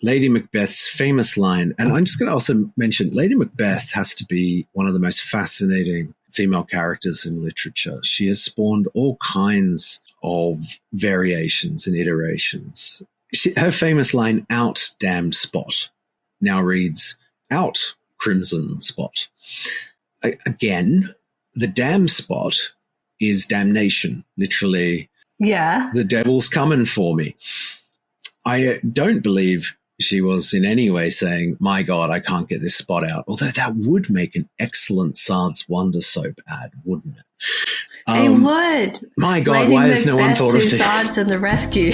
Lady Macbeth's famous line, and I'm just going to also mention Lady Macbeth has to be one of the most fascinating female characters in literature. She has spawned all kinds of variations and iterations. Her famous line, "Out, damned spot," now reads, "Out, crimson spot." Again, the damn spot is damnation, literally. Yeah. The devil's coming for me. I don't believe she was in any way saying, "My God, I can't get this spot out." Although that would make an excellent Sard's Wonder Soap ad, wouldn't it? It would. My God, Lady why has no one Macbeth thought of do this? Sards and the rescue.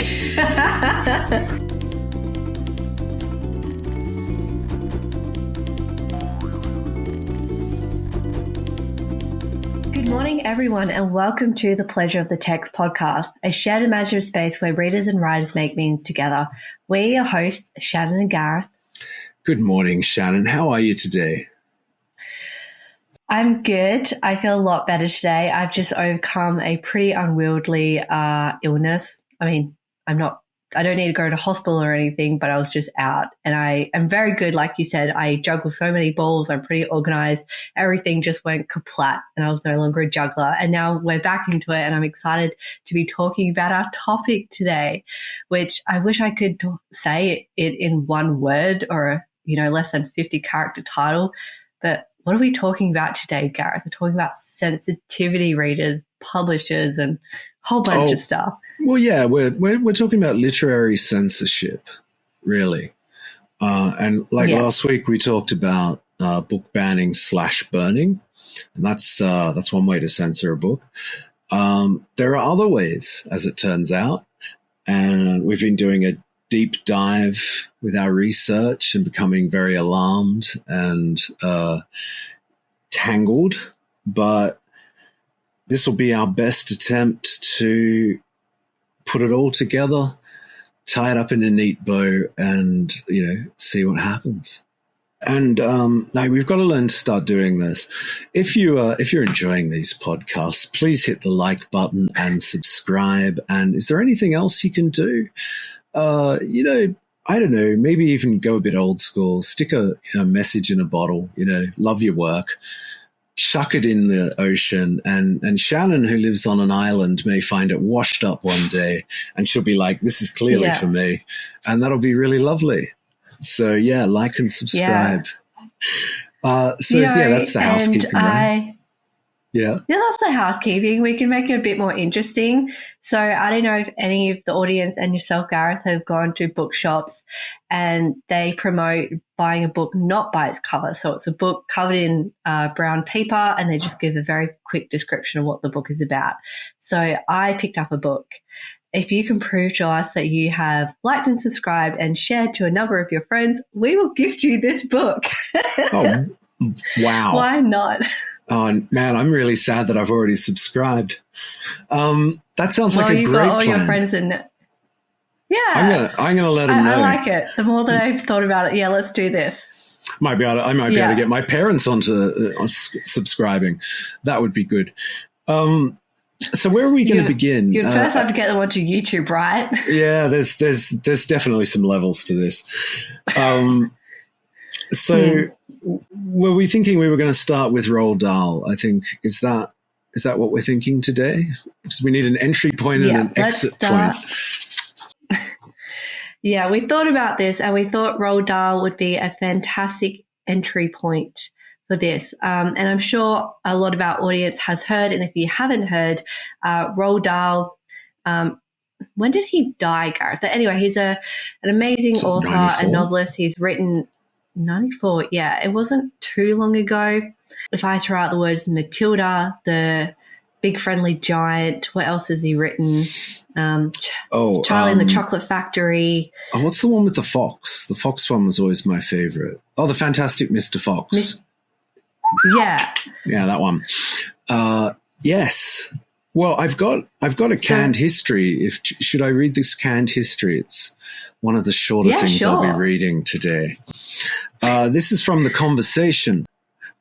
Good morning, everyone, and welcome to the Pleasure of the Text podcast, a shared imaginative space where readers and writers make meaning together. We're your hosts, Shannon and Gareth. Good morning, Shannon. How are you today? I'm good. I feel a lot better today. I've just overcome a pretty unwieldy illness. I mean, I don't need to go to hospital or anything, but I was just out, and I am very good. Like you said, I juggle so many balls. I'm pretty organized. Everything just went kaplat, and I was no longer a juggler. And now we're back into it, and I'm excited to be talking about our topic today, which I wish I could say it in one word or less than 50 character title. But what are we talking about today, Gareth? We're talking about sensitivity readers, publishers, and a whole bunch of stuff. Well, yeah, we're talking about literary censorship, really. And last week we talked about book banning / burning, and that's one way to censor a book. There are other ways, as it turns out, and we've been doing a deep dive with our research and becoming very alarmed and tangled. But this will be our best attempt to put it all together, tie it up in a neat bow, and see what happens. And we've got to learn to start doing this. If you're enjoying these podcasts, please hit the like button and subscribe. And is there anything else you can do? I don't know, maybe even go a bit old school, stick a message in a bottle, love your work, chuck it in the ocean, and Shannon, who lives on an island, may find it washed up one day, and she'll be like, "This is clearly for me," and that'll be really lovely. So yeah, like and subscribe. That's the housekeeping, right? Yeah, that's the housekeeping. We can make it a bit more interesting. So I don't know if any of the audience and yourself, Gareth, have gone to bookshops and they promote buying a book not by its cover. So it's a book covered in brown paper, and they just give a very quick description of what the book is about. So I picked up a book. If you can prove to us that you have liked and subscribed and shared to a number of your friends, we will gift you this book. Oh, wow. Why not? Oh, man, I'm really sad that I've already subscribed. That sounds like a great plan. Got all your friends in it. Yeah. I'm gonna let them know. I like it. The more that I've thought about it, let's do this. I might be able to get my parents onto subscribing. That would be good. So where are we going to begin? You'd first have to get them onto YouTube, right? Yeah, there's definitely some levels to this. Were we thinking we were going to start with Roald Dahl? I think is that what we're thinking today? Because we need an entry point and an exit point. Yeah, we thought about this, and we thought Roald Dahl would be a fantastic entry point for this. And I'm sure a lot of our audience has heard, and if you haven't heard, Roald Dahl, when did he die, Gareth? But anyway, he's an amazing author, 94? A novelist. He's written 94. Yeah, it wasn't too long ago. If I throw out the words Matilda, The Big Friendly Giant, what else has he written? Charlie and the Chocolate Factory. Oh, what's the one with the fox? The fox one was always my favorite. Oh, The Fantastic Mr. Fox. Yeah, that one. Yes. Well, I've got a canned history. Should I read this canned history? It's one of the shorter things I'll be reading today. This is from The Conversation.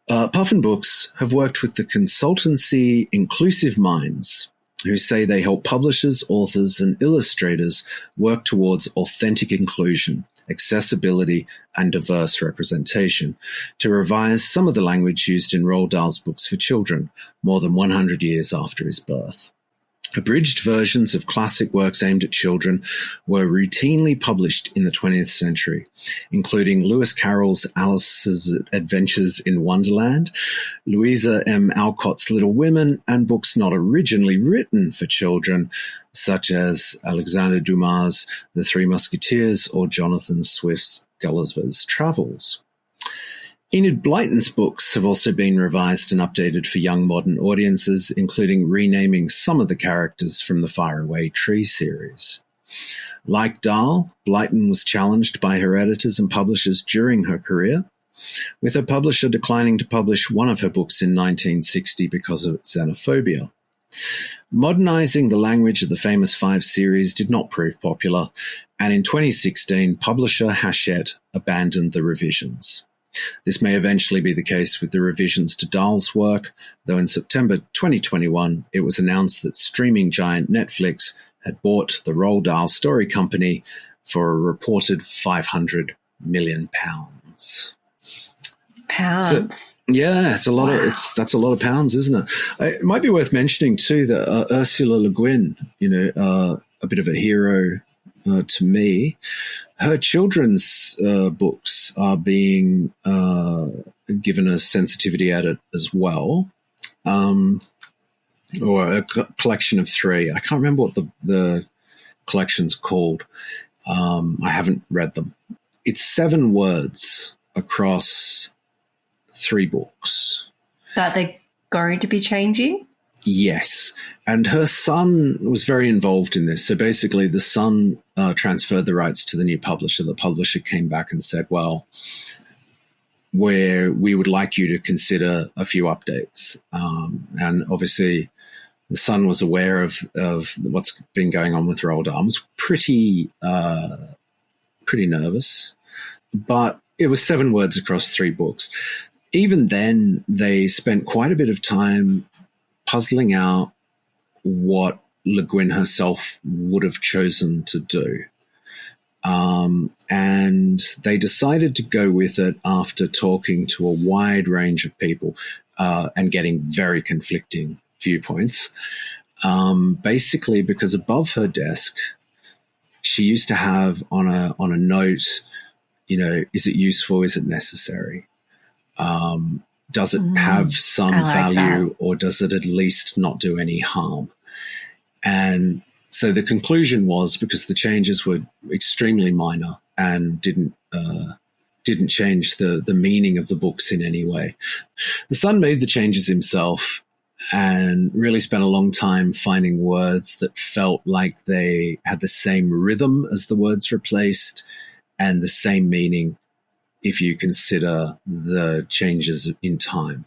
Puffin Books have worked with the consultancy Inclusive Minds who say they help publishers, authors, and illustrators work towards authentic inclusion, accessibility, and diverse representation, to revise some of the language used in Roald Dahl's books for children more than 100 years after his birth. Abridged versions of classic works aimed at children were routinely published in the 20th century, including Lewis Carroll's Alice's Adventures in Wonderland, Louisa M. Alcott's Little Women, and books not originally written for children, such as Alexander Dumas' The Three Musketeers or Jonathan Swift's Gulliver's Travels. Enid Blyton's books have also been revised and updated for young modern audiences, including renaming some of the characters from the Faraway Tree series. Like Dahl, Blyton was challenged by her editors and publishers during her career, with her publisher declining to publish one of her books in 1960 because of its xenophobia. Modernizing the language of the famous 5 series did not prove popular, and in 2016, publisher Hachette abandoned the revisions. This may eventually be the case with the revisions to Dahl's work, though in September 2021, it was announced that streaming giant Netflix had bought the Roald Dahl Story Company for a reported £500 million. Pounds? So, yeah, it's a lot. Wow. That's a lot of pounds, isn't it? It might be worth mentioning too that Ursula Le Guin, a bit of a hero to me. Her children's books are being given a sensitivity edit as well, or a collection of 3. I can't remember what the collection's called. I haven't read them. It's 7 words across 3 books. That they're going to be changing? Yes. And her son was very involved in this. So basically the son transferred the rights to the new publisher. The publisher came back and said, well, we would like you to consider a few updates. And obviously the son was aware of what's been going on with Roald Dahl. Was pretty nervous. But it was 7 words across 3 books. Even then, they spent quite a bit of time puzzling out what Le Guin herself would have chosen to do. And they decided to go with it after talking to a wide range of people and getting very conflicting viewpoints. Basically, because above her desk, she used to have on a note, is it useful? Is it necessary? Does it have some value that. Or does it at least not do any harm? And so the conclusion was, because the changes were extremely minor and didn't change the meaning of the books in any way, the son made the changes himself and really spent a long time finding words that felt like they had the same rhythm as the words replaced and the same meaning if you consider the changes in time.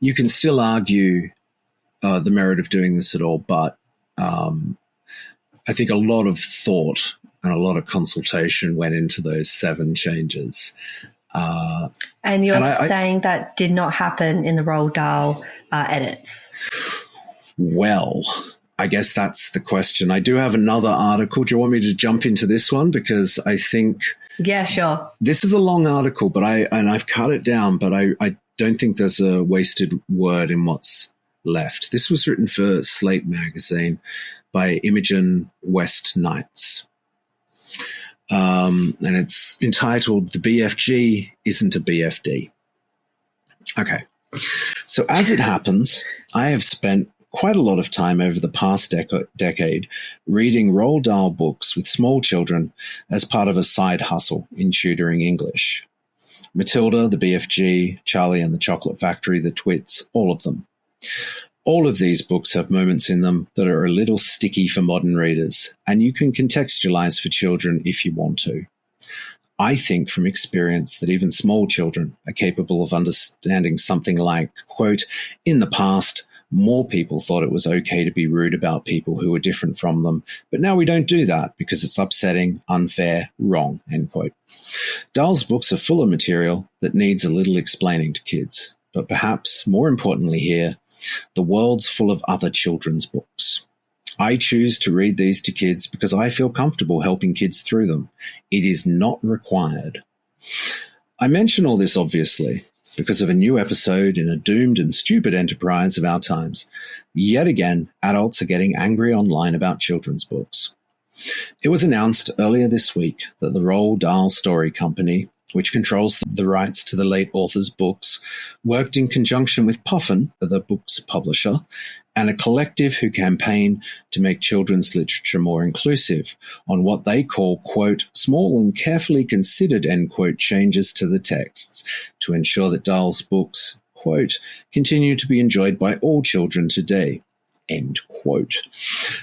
You can still argue the merit of doing this at all, but I think a lot of thought and a lot of consultation went into those 7 changes. And you're saying that did not happen in the Roald Dahl edits? Well, I guess that's the question. I do have another article. Do you want me to jump into this one? Because I think... Yeah, sure. This is a long article, but I've cut it down, but I don't think there's a wasted word in what's left. This was written for Slate magazine by Imogen West Knights. And it's entitled "The BFG Isn't a BFD." Okay. So as it happens, I have spent quite a lot of time over the past decade reading Roald Dahl books with small children as part of a side hustle in tutoring English. Matilda, the BFG, Charlie and the Chocolate Factory, the Twits, all of them. All of these books have moments in them that are a little sticky for modern readers, and you can contextualize for children if you want to. I think from experience that even small children are capable of understanding something like, quote, "In the past, more people thought it was okay to be rude about people who were different from them, but now we don't do that because it's upsetting, unfair, wrong," end quote. Dahl's books are full of material that needs a little explaining to kids, but perhaps more importantly here, The world's full of other children's books. I choose to read these to kids because I feel comfortable helping kids through them. It is not required. I mention all this obviously because of a new episode in a doomed and stupid enterprise of our times. Yet again, adults are getting angry online about children's books. It was announced earlier this week that the Roald Dahl Story Company, which controls the rights to the late author's books, worked in conjunction with Puffin, the book's publisher, and a collective who campaign to make children's literature more inclusive on what they call, quote, small and carefully considered, end quote, changes to the texts to ensure that Dahl's books, quote, continue to be enjoyed by all children today, end quote.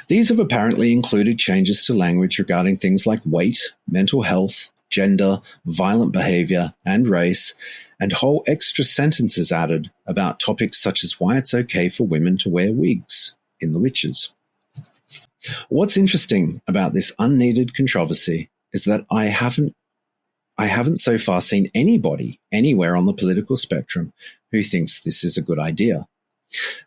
These have apparently included changes to language regarding things like weight, mental health, gender, violent behavior, and race, and whole extra sentences added about topics such as why it's okay for women to wear wigs in The Witches. What's interesting about this unneeded controversy is that I haven't so far seen anybody anywhere on the political spectrum who thinks this is a good idea.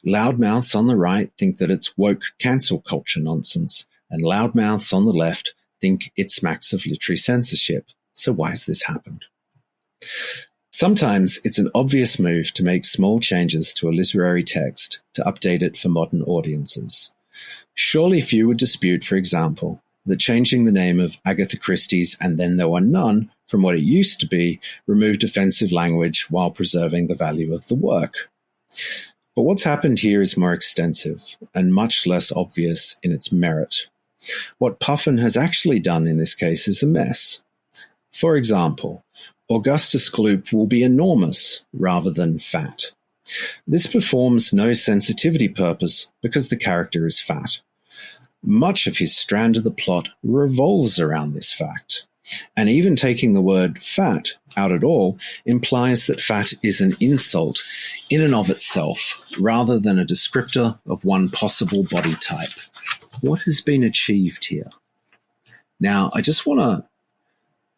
Loudmouths on the right think that it's woke cancel culture nonsense, and loudmouths on the left think it smacks of literary censorship. So why has this happened? Sometimes it's an obvious move to make small changes to a literary text to update it for modern audiences. Surely few would dispute, for example, that changing the name of Agatha Christie's And Then There Were None from what it used to be removed offensive language while preserving the value of the work. But what's happened here is more extensive and much less obvious in its merit. What Puffin has actually done in this case is a mess. For example, Augustus Gloop will be enormous rather than fat. This performs no sensitivity purpose because the character is fat. Much of his strand of the plot revolves around this fact. And even taking the word fat out at all implies that fat is an insult in and of itself, rather than a descriptor of one possible body type. What has been achieved here? Now, I just want to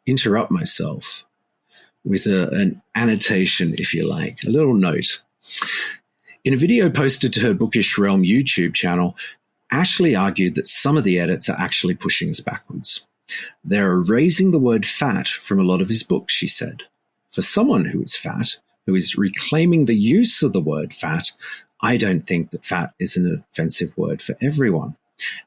interrupt myself with an annotation, if you like, a little note. In a video posted to her Bookish Realm YouTube channel, Ashley argued that some of the edits are actually pushing us backwards. They're erasing the word fat from a lot of his books, she said. For someone who is fat, who is reclaiming the use of the word fat, I don't think that fat is an offensive word for everyone.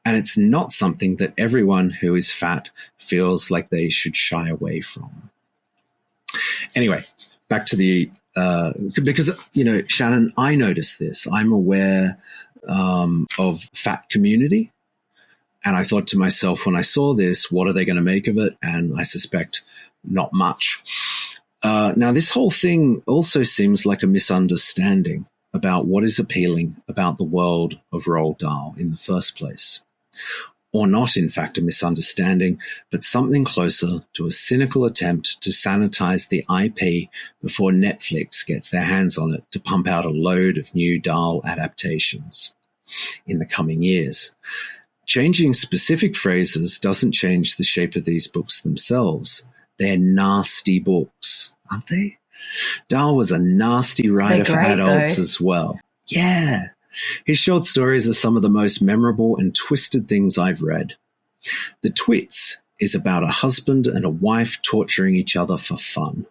And it's not something that everyone who is fat feels like they should shy away from. Anyway, back to the, because, you know, Shannon, I noticed this. I'm aware of fat community. And I thought to myself, when I saw this, what are they going to make of it? And I suspect not much. Now, this whole thing also seems like a misunderstanding about what is appealing about the world of Roald Dahl in the first place. Or not, in fact, a misunderstanding, but something closer to a cynical attempt to sanitize the IP before Netflix gets their hands on it to pump out a load of new Dahl adaptations in the coming years. Changing specific phrases doesn't change the shape of these books themselves. They're nasty books, aren't they? Dahl was a nasty writer for adults as well. Yeah. His short stories are some of the most memorable and twisted things I've read. The Twits is about a husband and a wife torturing each other for fun.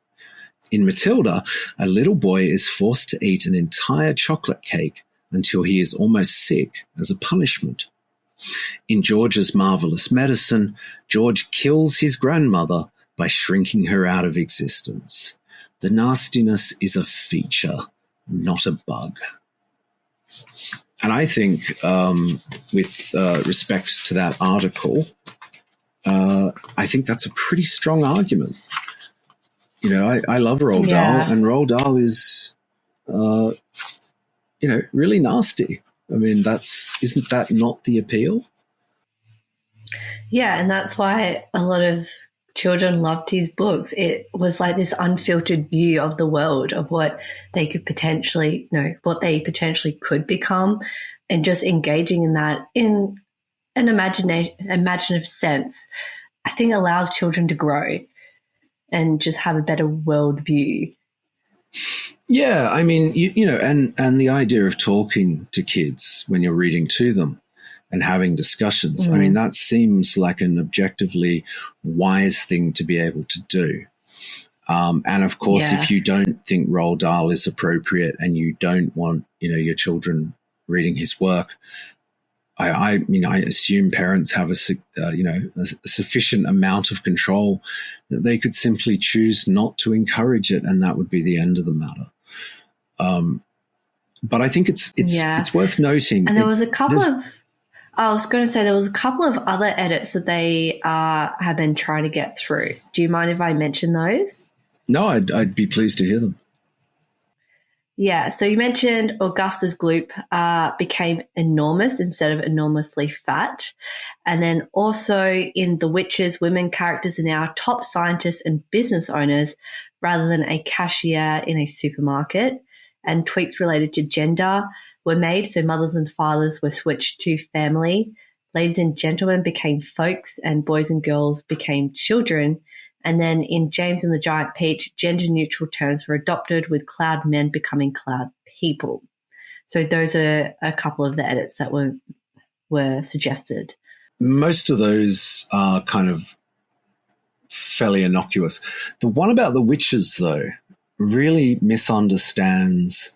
In Matilda, a little boy is forced to eat an entire chocolate cake until he is almost sick as a punishment. In George's Marvelous Medicine, George kills his grandmother by shrinking her out of existence. The nastiness is a feature, not a bug. And I think, with respect to that article, I think that's a pretty strong argument. You know, I love Roald Dahl, and Roald Dahl is, really nasty. I mean, isn't that not the appeal? Yeah, and that's why a lot of children loved his books. It was like this unfiltered view of the world, of what they could potentially, what they potentially could become, and just engaging in that in an imaginative sense, I think allows children to grow and just have a better world view. Yeah, I mean, and the idea of talking to kids when you're reading to them and having discussions, I mean, that seems like an objectively wise thing to be able to do. And of course, if you don't think Roald Dahl is appropriate and you don't want, your children reading his work, I assume parents have a sufficient amount of control that they could simply choose not to encourage it, and that would be the end of the matter. But I think it's worth noting. And there was a couple of, I was going to say, there was a couple of other edits that they have been trying to get through. Do you mind if I mention those? No, I'd be pleased to hear them. Yeah, so you mentioned Augustus Gloop became enormous instead of enormously fat. And then also in The Witches, women characters are now top scientists and business owners rather than a cashier in a supermarket. And tweaks related to gender were made, so mothers and fathers were switched to family. Ladies and gentlemen became folks, and boys and girls became children. And then in James and the Giant Peach, gender-neutral terms were adopted, with cloud men becoming cloud people. So those are a couple of the edits that were suggested. Most of those are kind of fairly innocuous. The one about the witches, though, really misunderstands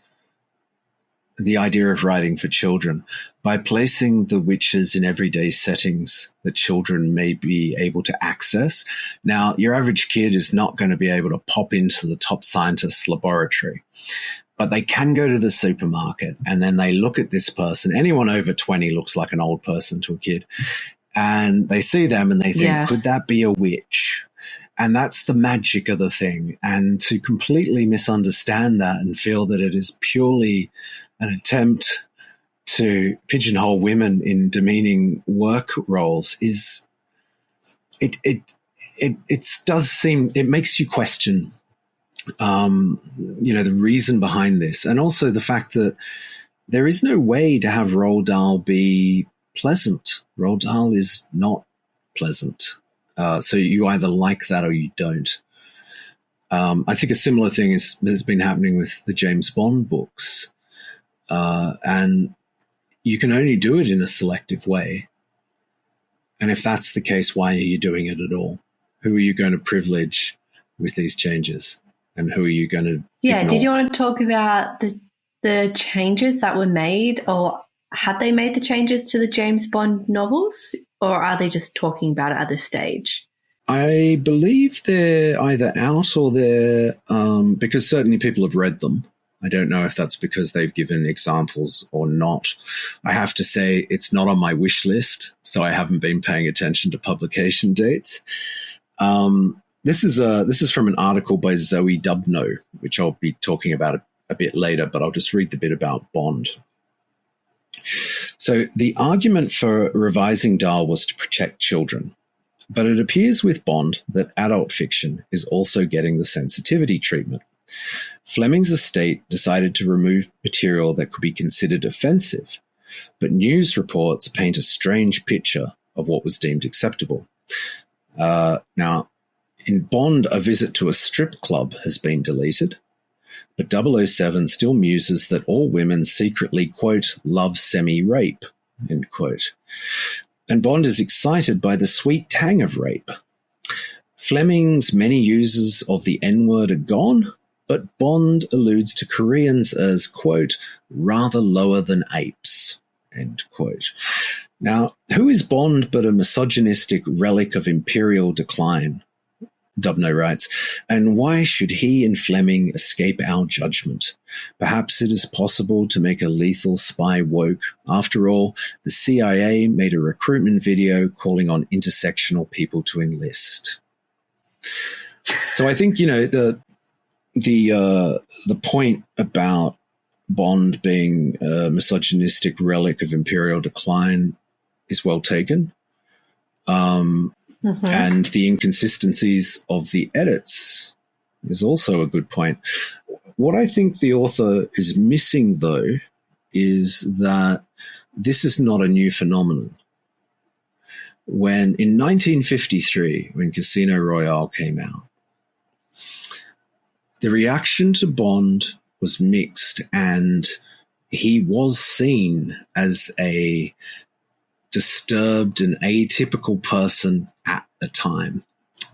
the idea of writing for children by placing the witches in everyday settings that children may be able to access. Now, your average kid is not going to be able to pop into the top scientist's laboratory, but they can go to the supermarket and then they look at this person. Anyone over 20 looks like an old person to a kid. And they see them and they think, could that be a witch? And that's the magic of the thing. And to completely misunderstand that and feel that it is purely an attempt to pigeonhole women in demeaning work roles is it does seem, it makes you question the reason behind this, and also the fact that there is no way to have Roald Dahl be pleasant. Roald Dahl is not pleasant. So you either like that or you don't. I think a similar thing has been happening with the James Bond books. And you can only do it in a selective way. And if that's the case, why are you doing it at all? Who are you going to privilege with these changes? And who are you going to ignore? Did you want to talk about the changes that were made, or had they made the changes to the James Bond novels, or are they just talking about it at this stage? I believe they're either out or they're because certainly people have read them. I don't know if that's because they've given examples or not. I have to say it's not on my wish list, so I haven't been paying attention to publication dates. This is from an article by Zoe Dubno, which I'll be talking about a bit later, but I'll just read the bit about Bond. So the argument for revising Dahl was to protect children, but it appears with Bond that adult fiction is also getting the sensitivity treatment. Fleming's estate decided to remove material that could be considered offensive, but news reports paint a strange picture of what was deemed acceptable. Now, in Bond, a visit to a strip club has been deleted, but 007 still muses that all women secretly, quote, love semi-rape, end quote. And Bond is excited by the sweet tang of rape. Fleming's many uses of the N-word are gone, but Bond alludes to Koreans as, quote, rather lower than apes, end quote. Now, who is Bond but a misogynistic relic of imperial decline? Dubno writes, and why should he and Fleming escape our judgment? Perhaps it is possible to make a lethal spy woke. After all, the CIA made a recruitment video calling on intersectional people to enlist. So I think, the point about Bond being a misogynistic relic of imperial decline is well taken. And the inconsistencies of the edits is also a good point. What I think the author is missing, though, is that this is not a new phenomenon. In 1953, when Casino Royale came out, the reaction to Bond was mixed, and he was seen as a disturbed and atypical person at the time.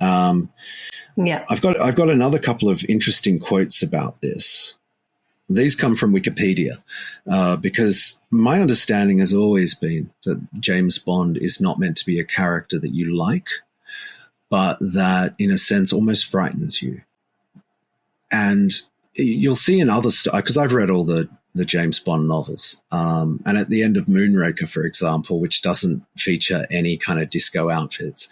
I've got another couple of interesting quotes about this. These come from Wikipedia, because my understanding has always been that James Bond is not meant to be a character that you like, but that, in a sense, almost frightens you. And you'll see in other stuff, because I've read all the James Bond novels, and at the end of Moonraker, for example, which doesn't feature any kind of disco outfits,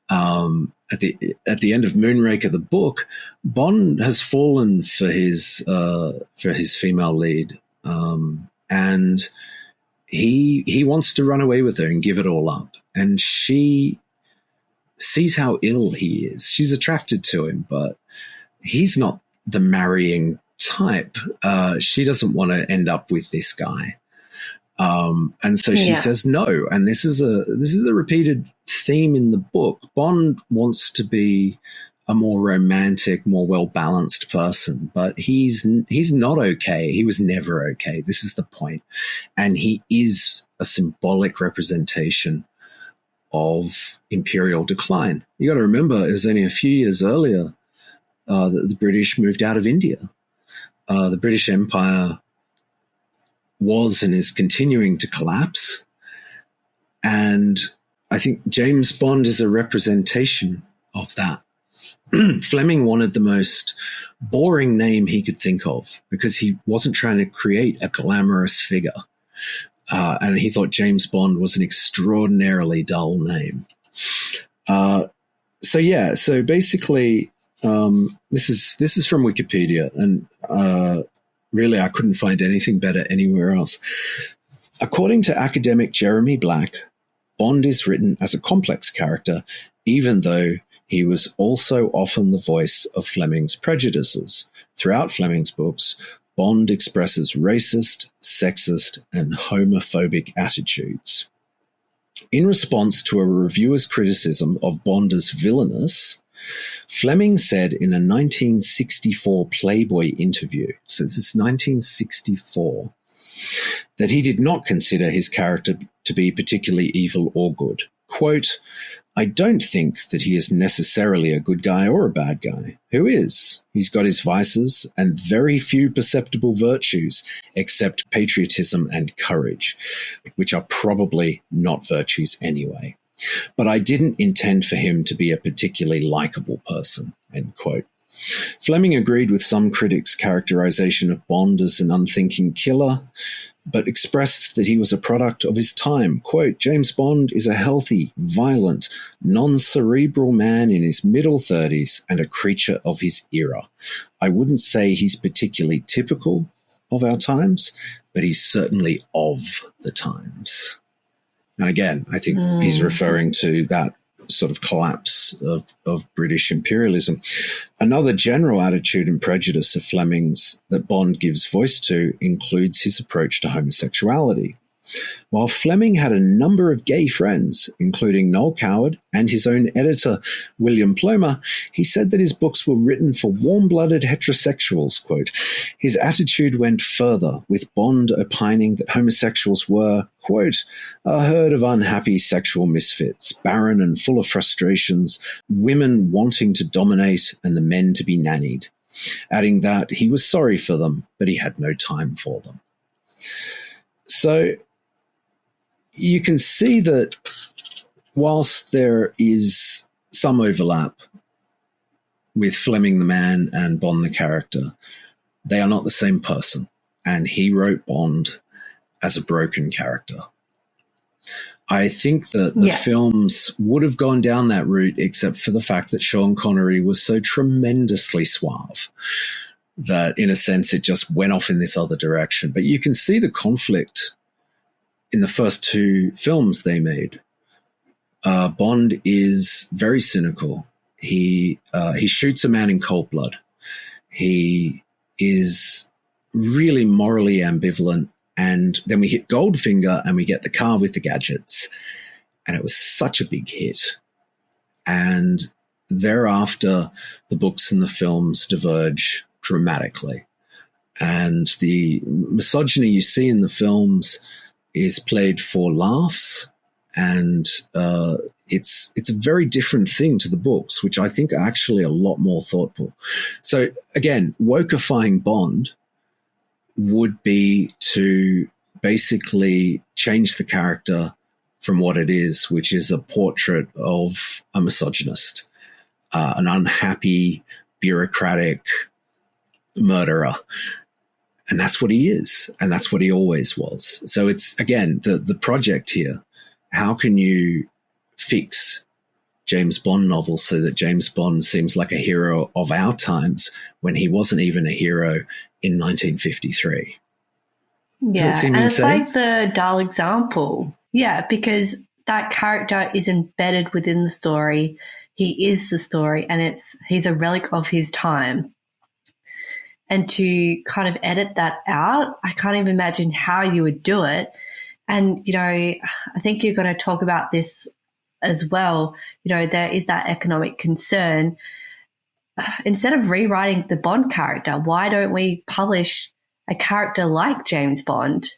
at the end of Moonraker, the book, Bond has fallen for his female lead, and he wants to run away with her and give it all up, and she sees how ill he is. She's attracted to him, but he's not the marrying type. She doesn't want to end up with this guy. And so she says no. And this is a repeated theme in the book. Bond wants to be a more romantic, more well-balanced person, but he's not okay. He was never okay. This is the point. And he is a symbolic representation of imperial decline. You got to remember, it was only a few years earlier that the British moved out of India. The British Empire was and is continuing to collapse. And I think James Bond is a representation of that. Fleming wanted the most boring name he could think of because he wasn't trying to create a glamorous figure. And he thought James Bond was an extraordinarily dull name. So basically, this is from Wikipedia, and really I couldn't find anything better anywhere else. According to academic Jeremy Black, Bond is written as a complex character, even though he was also often the voice of Fleming's prejudices. Throughout Fleming's books, Bond expresses racist, sexist, and homophobic attitudes. In response to a reviewer's criticism of Bond as villainous, Fleming said in a 1964 Playboy interview, so this is 1964, that he did not consider his character to be particularly evil or good. Quote, "I don't think that he is necessarily a good guy or a bad guy. Who is? He's got his vices and very few perceptible virtues, except patriotism and courage, which are probably not virtues anyway. But I didn't intend for him to be a particularly likable person," end quote. Fleming agreed with some critics' characterization of Bond as an unthinking killer, but expressed that he was a product of his time. Quote, "James Bond is a healthy, violent, non-cerebral man in his middle 30s and a creature of his era. I wouldn't say he's particularly typical of our times, but he's certainly of the times." And again, I think he's referring to that sort of collapse of British imperialism. Another general attitude and prejudice of Fleming's that Bond gives voice to includes his approach to homosexuality. While Fleming had a number of gay friends, including Noel Coward and his own editor, William Plomer, he said that his books were written for warm-blooded heterosexuals, quote. His attitude went further, with Bond opining that homosexuals were, quote, "a herd of unhappy sexual misfits, barren and full of frustrations, women wanting to dominate and the men to be nannied," adding that he was sorry for them, but he had no time for them. So you can see that whilst there is some overlap with Fleming the man and Bond the character, they are not the same person. And he wrote Bond as a broken character. I think that the films would have gone down that route except for the fact that Sean Connery was so tremendously suave that, in a sense, it just went off in this other direction. But you can see the conflict in the first two films they made. Bond is very cynical. He shoots a man in cold blood. He is really morally ambivalent. And then we hit Goldfinger and we get the car with the gadgets. And it was such a big hit. And thereafter, the books and the films diverge dramatically. And the misogyny you see in the films is played for laughs, and it's a very different thing to the books, which I think are actually a lot more thoughtful. So again, wokeifying Bond would be to basically change the character from what it is, which is a portrait of a misogynist, an unhappy, bureaucratic murderer. And that's what he is. And that's what he always was. So it's, again, the project here. How can you fix James Bond novels so that James Bond seems like a hero of our times when he wasn't even a hero in 1953? Yeah, Does that seem and insane? it's like the dull example. Yeah, because that character is embedded within the story. He is the story, and he's a relic of his time. And to kind of edit that out, I can't even imagine how you would do it. And, you know, I think you're going to talk about this as well. You know, there is that economic concern. Instead of rewriting the Bond character, why don't we publish a character like James Bond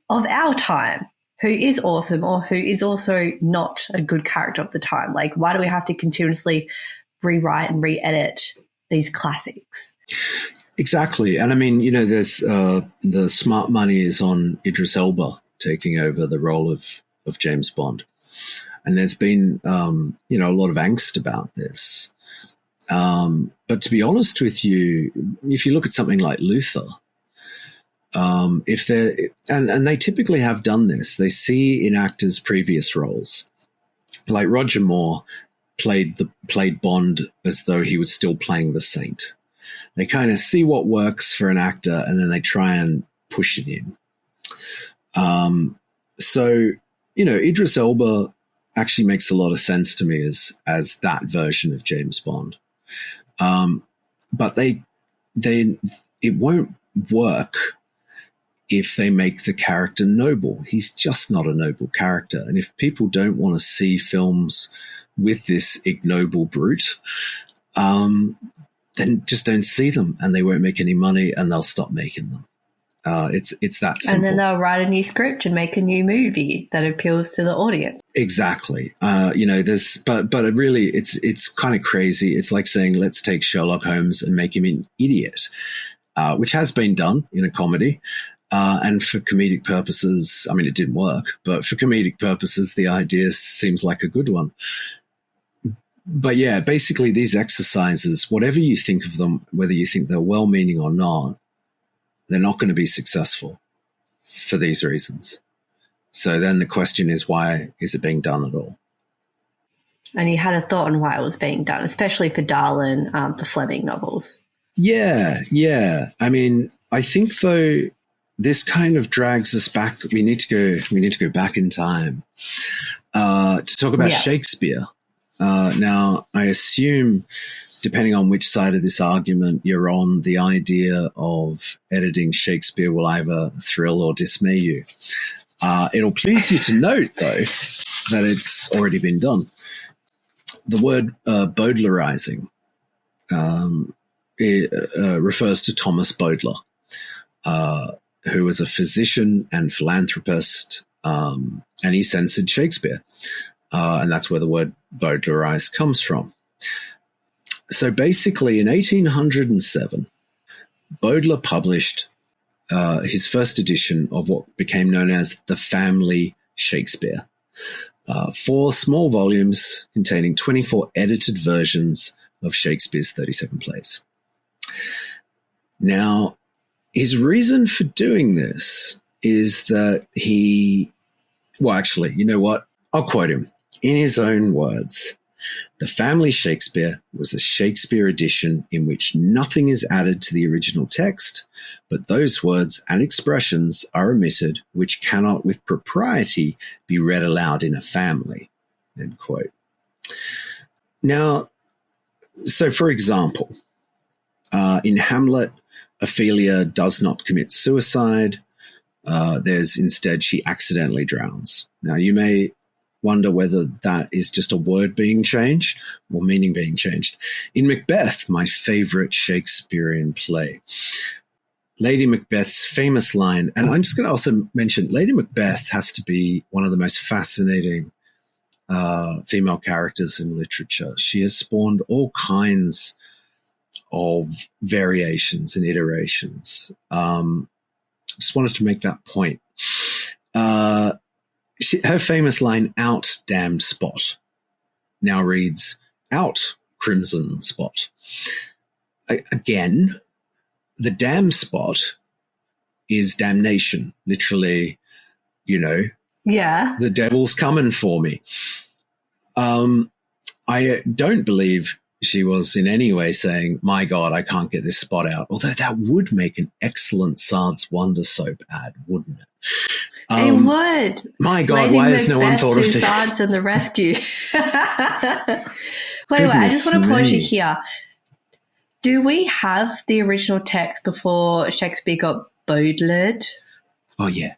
of our time who is awesome or who is also not a good character of the time? Like, why do we have to continuously rewrite and re-edit these classics? Exactly. And I mean, you know, there's the smart money is on Idris Elba taking over the role of James Bond. And there's been, you know, a lot of angst about this. But to be honest with you, if you look at something like Luther, if they're, and they typically have done this, they see in actors' previous roles, like Roger Moore played Bond as though he was still playing the Saint. They kind of see what works for an actor and then they try and push it in. So, you know, Idris Elba actually makes a lot of sense to me as that version of James Bond. But it won't work if they make the character noble. He's just not a noble character. And if people don't want to see films with this ignoble brute, then just don't see them, and they won't make any money, and they'll stop making them. It's that simple. And then they'll write a new script and make a new movie that appeals to the audience. Exactly. You know, but really, it's kind of crazy. It's like saying, let's take Sherlock Holmes and make him an idiot, which has been done in a comedy. And for comedic purposes, I mean, it didn't work, but for comedic purposes, the idea seems like a good one. But yeah, basically these exercises, whatever you think of them, whether you think they're well-meaning or not, they're not going to be successful for these reasons. So then the question is, why is it being done at all? And you had a thought on why it was being done, especially for Darlin, the Fleming novels. Yeah. I mean, I think though this kind of drags us back. We need to go back in time to talk about Shakespeare. Now, I assume, depending on which side of this argument you're on, the idea of editing Shakespeare will either thrill or dismay you. It'll please you to note, though, that it's already been done. The word Baudelarizing refers to Thomas Baudelaire, who was a physician and philanthropist, and he censored Shakespeare. And that's where the word Baudelairize comes from. So basically, in 1807, Baudelaire published his first edition of what became known as the Family Shakespeare, 4 small volumes containing 24 edited versions of Shakespeare's 37 plays. Now, his reason for doing this is that actually, you know what? I'll quote him. In his own words, the Family Shakespeare was a Shakespeare edition in which nothing is added to the original text, but those words and expressions are omitted which cannot with propriety be read aloud in a family, end quote. Now, so for example, in Hamlet, Ophelia does not commit suicide. Instead, she accidentally drowns. Now, you may wonder whether that is just a word being changed or meaning being changed. In Macbeth, my favorite Shakespearean play, Lady Macbeth's famous line, and I'm just going to also mention Lady Macbeth has to be one of the most fascinating female characters in literature. She has spawned all kinds of variations and iterations. Just wanted to make that point. Her famous line, "Out, damned spot," now reads, "Out, crimson spot." Again, the damn spot is damnation. Literally, Yeah. the devil's coming for me. I don't believe she was in any way saying, "My God, I can't get this spot out." Although that would make an excellent Sard's Wonder Soap ad, wouldn't it? It would. My God, Lady why has no one Macbeth thought of to this? Sards and the rescue. Wait, I just want to pause you here. Do we have the original text before Shakespeare got Baudelaire? Oh, yeah.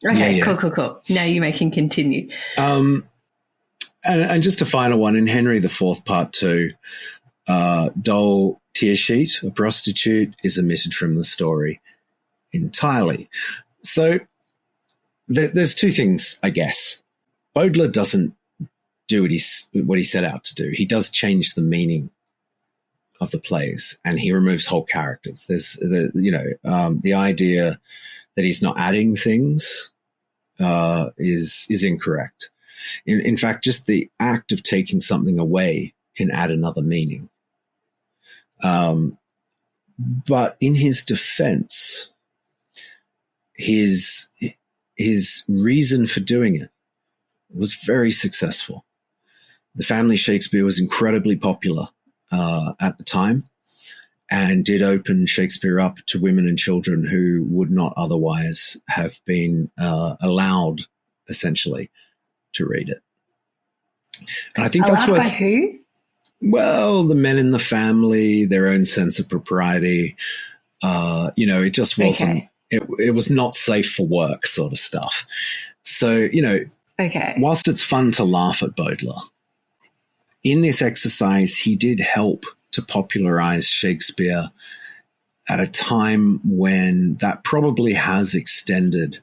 Okay, Yeah. Cool. Now you can continue. And just a final one, in Henry IV, Part 2, Dole Tearsheet, a prostitute, is omitted from the story entirely. So there's two things, I guess. Baudelaire doesn't do what he set out to do. He does change the meaning of the plays, and he removes whole characters. There's the idea that he's not adding things is incorrect. In fact, just the act of taking something away can add another meaning. But in his defense, his reason for doing it was very successful. The family Shakespeare was incredibly popular at the time, and did open Shakespeare up to women and children who would not otherwise have been allowed, essentially, to read it. And I think allowed that's what. By who? Well, the men in the family, their own sense of propriety. It just wasn't. Okay. It was not safe for work, sort of stuff. So, Okay. whilst it's fun to laugh at Baudelaire, in this exercise, he did help to popularize Shakespeare at a time when that probably has extended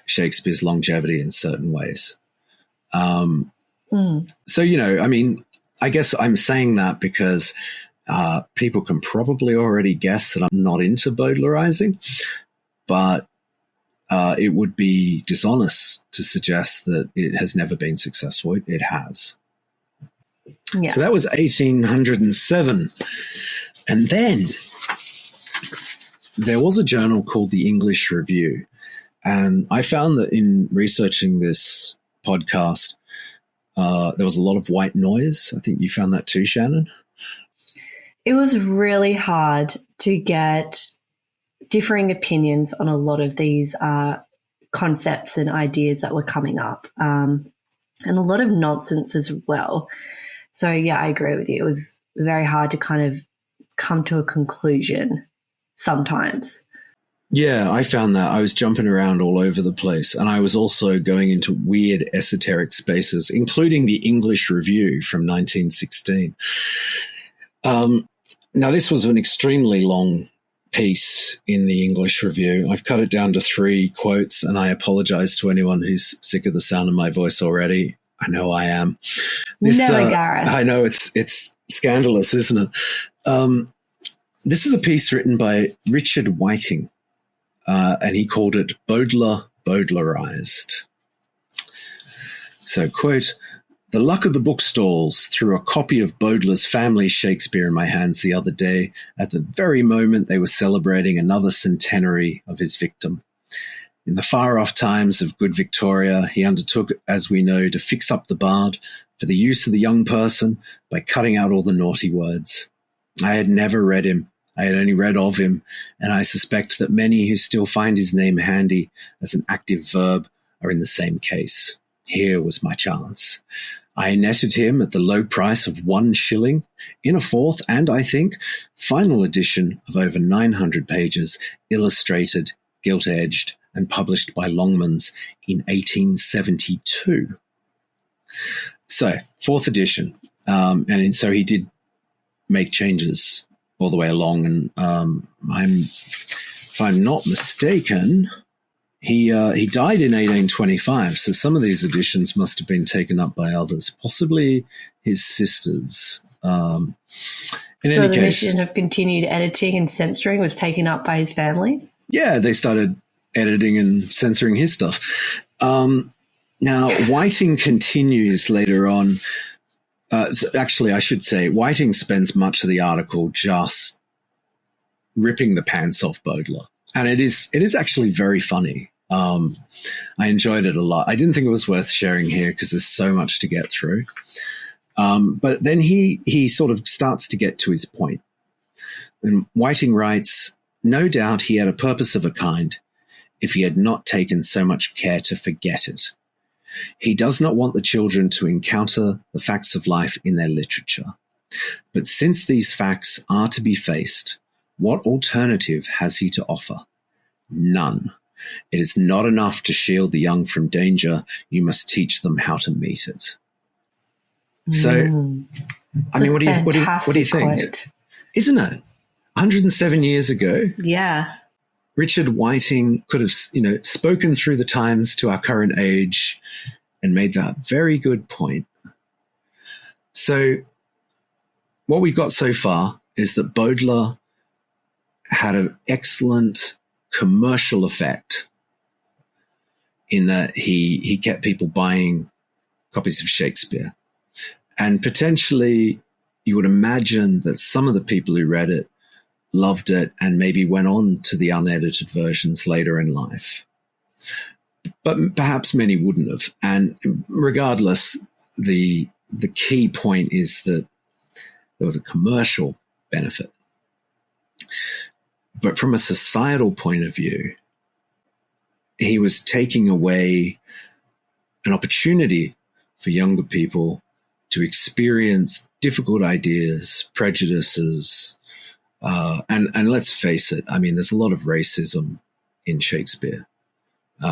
Shakespeare's longevity in certain ways. So, I guess I'm saying that because people can probably already guess that I'm not into Baudelairizing, but it would be dishonest to suggest that it has never been successful. It has. Yeah. So that was 1807. And then there was a journal called the English Review. And I found that in researching this podcast, there was a lot of white noise. I think you found that too, Shannon. It was really hard to get differing opinions on a lot of these concepts and ideas that were coming up, and a lot of nonsense as well. So, yeah, I agree with you. It was very hard to kind of come to a conclusion sometimes. Yeah, I found that. I was jumping around all over the place, and I was also going into weird esoteric spaces, including the English Review from 1916. Now, this was an extremely long piece in the English Review. I've cut it down to 3 quotes, and I apologize to anyone who's sick of the sound of my voice already. I know I am. Never, Gareth. I know it's scandalous, isn't it? This is a piece written by Richard Whiting, and he called it Baudelairized. So, quote, "The luck of the bookstalls threw a copy of Baudelaire's Family Shakespeare in my hands the other day at the very moment they were celebrating another centenary of his victim. In the far-off times of good Victoria, he undertook, as we know, to fix up the bard for the use of the young person by cutting out all the naughty words. I had never read him. I had only read of him, and I suspect that many who still find his name handy as an active verb are in the same case. Here was my chance. I netted him at the low price of 1 shilling in a 4th and, I think, final edition of over 900 pages, illustrated, gilt-edged, and published by Longmans in 1872. So, fourth edition. So he did make changes all the way along. And if I'm not mistaken, he died in 1825. So some of these editions must have been taken up by others, possibly his sisters. So the mission of continued editing and censoring was taken up by his family? Yeah, they started editing and censoring his stuff. Now, Whiting continues later on. Actually, I should say, Whiting spends much of the article just ripping the pants off Bowdler. And it is actually very funny. I enjoyed it a lot. I didn't think it was worth sharing here because there's so much to get through. But then he sort of starts to get to his point. And Whiting writes, "No doubt he had a purpose of a kind if he had not taken so much care to forget it. He does not want the children to encounter the facts of life in their literature. But since these facts are to be faced, what alternative has he to offer? None. It is not enough to shield the young from danger. You must teach them how to meet it." So, I mean, what do you think? Quote. Isn't it? 107 years ago. Yeah. Richard Whiting could have, spoken through the times to our current age and made that very good point. So what we've got so far is that Bowdler had an excellent commercial effect in that he kept people buying copies of Shakespeare. And potentially you would imagine that some of the people who read it loved it and maybe went on to the unedited versions later in life. But perhaps many wouldn't have. And regardless, the key point is that there was a commercial benefit. But from a societal point of view, he was taking away an opportunity for younger people to experience difficult ideas, prejudices, and let's face it, I mean, there's a lot of racism in Shakespeare.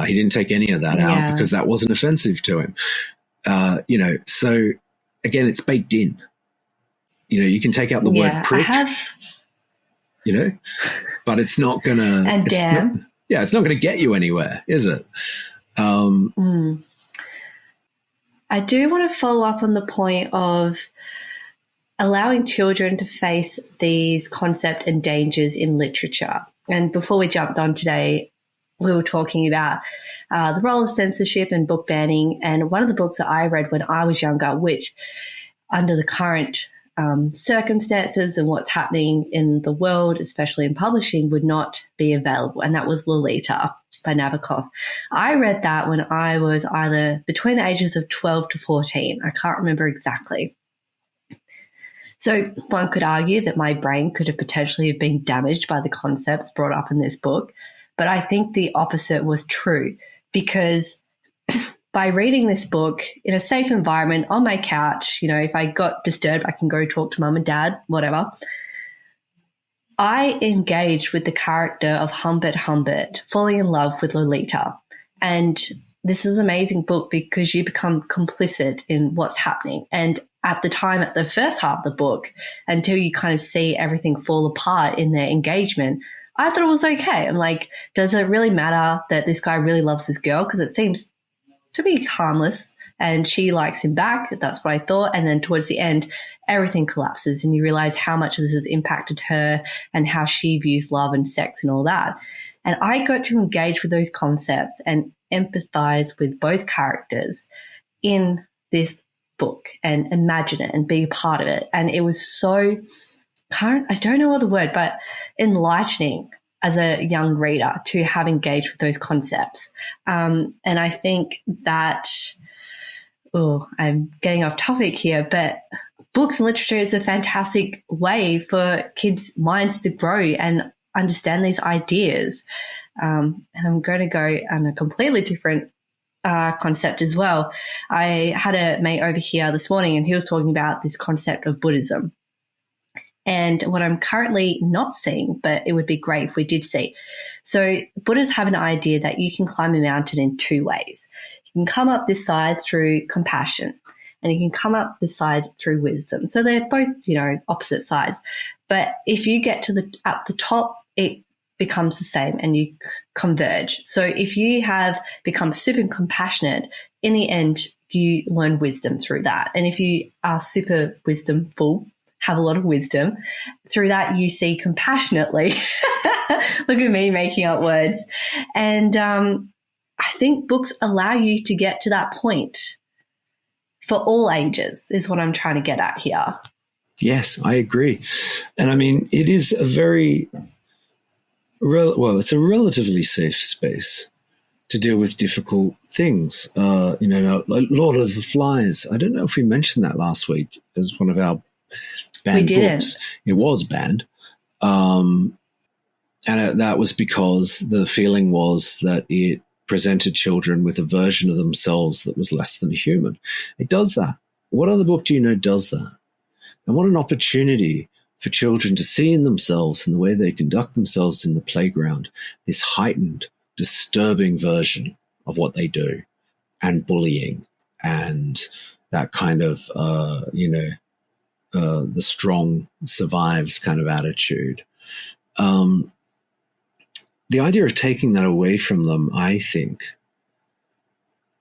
He didn't take any of that out because that wasn't offensive to him. So again, it's baked in. You can take out the word prick, but it's not going to... And damn. It's not going to get you anywhere, is it? I do want to follow up on the point of allowing children to face these concepts and dangers in literature. And before we jumped on today, we were talking about the role of censorship and book banning. And one of the books that I read when I was younger, which under the current circumstances and what's happening in the world, especially in publishing, would not be available. And that was Lolita by Nabokov. I read that when I was either between the ages of 12 to 14. I can't remember exactly. So one could argue that my brain could have potentially been damaged by the concepts brought up in this book. But I think the opposite was true, because by reading this book in a safe environment on my couch, if I got disturbed, I can go talk to mum and dad, whatever. I engaged with the character of Humbert, falling in love with Lolita. And this is an amazing book because you become complicit in what's happening. And at the time, at the first half of the book, until you kind of see everything fall apart in their engagement, I thought it was okay. I'm like, does it really matter that this guy really loves this girl? Because it seems to be harmless and she likes him back. That's what I thought. And then towards the end, everything collapses and you realize how much this has impacted her and how she views love and sex and all that. And I got to engage with those concepts and empathize with both characters in this book and imagine it and be a part of it. And it was so I don't know the word, but enlightening as a young reader to have engaged with those concepts. And I think that, I'm getting off topic here, but books and literature is a fantastic way for kids' minds to grow and understand these ideas. And I'm going to go on a completely different concept as well. I had a mate over here this morning and he was talking about this concept of Buddhism. and what I'm currently not seeing, but it would be great if we did see. So Buddhists have an idea that you can climb a mountain in two ways. You can come up this side through compassion, and you can come up this side through wisdom. So they're both, opposite sides. But if you get to at the top, it becomes the same and you converge. So if you have become super compassionate, in the end, you learn wisdom through that. And if you are super wisdomful, have a lot of wisdom, through that you see compassionately. Look at me making up words. And I think books allow you to get to that point for all ages is what I'm trying to get at here. Yes, I agree. And I mean, it is a very, it's a relatively safe space to deal with difficult things. Like Lord of the Flies. I don't know if we mentioned that last week as one of our banned books. It was banned. And that was because the feeling was that it presented children with a version of themselves that was less than human. It does that. What other book do you know does that? And what an opportunity for children to see in themselves and the way they conduct themselves in the playground, this heightened, disturbing version of what they do, and bullying and that kind of, the strong survives kind of attitude. The idea of taking that away from them, I think,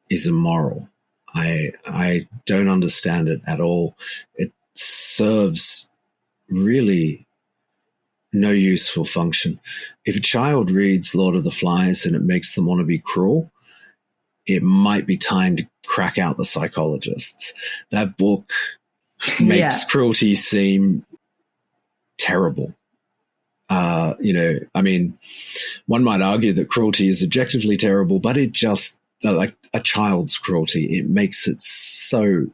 is immoral. I don't understand it at all. It serves really no useful function. If a child reads Lord of the Flies and it makes them want to be cruel, it might be time to crack out the psychologists. That book makes cruelty seem terrible. One might argue that cruelty is objectively terrible, but it just, like a child's cruelty, it makes it so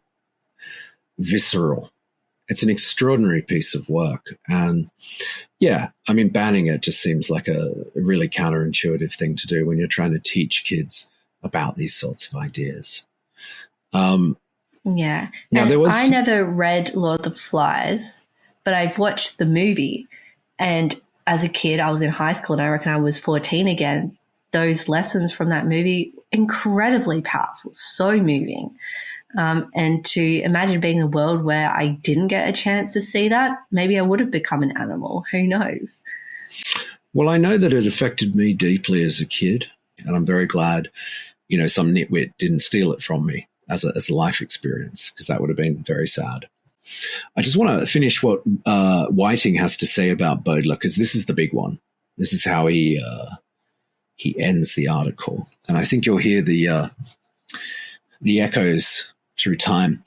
visceral. It's an extraordinary piece of work. And banning it just seems like a really counterintuitive thing to do when you're trying to teach kids about these sorts of ideas. I never read Lord of the Flies, but I've watched the movie. And as a kid, I was in high school and I reckon I was 14 again. Those lessons from that movie, incredibly powerful, so moving. And to imagine being in a world where I didn't get a chance to see that, maybe I would have become an animal. Who knows? Well, I know that it affected me deeply as a kid, and I'm very glad, some nitwit didn't steal it from me as a life experience, because that would have been very sad. I just want to finish what Whiting has to say about Baudelaire, because this is the big one. This is how he ends the article, and I think you'll hear the echoes through time.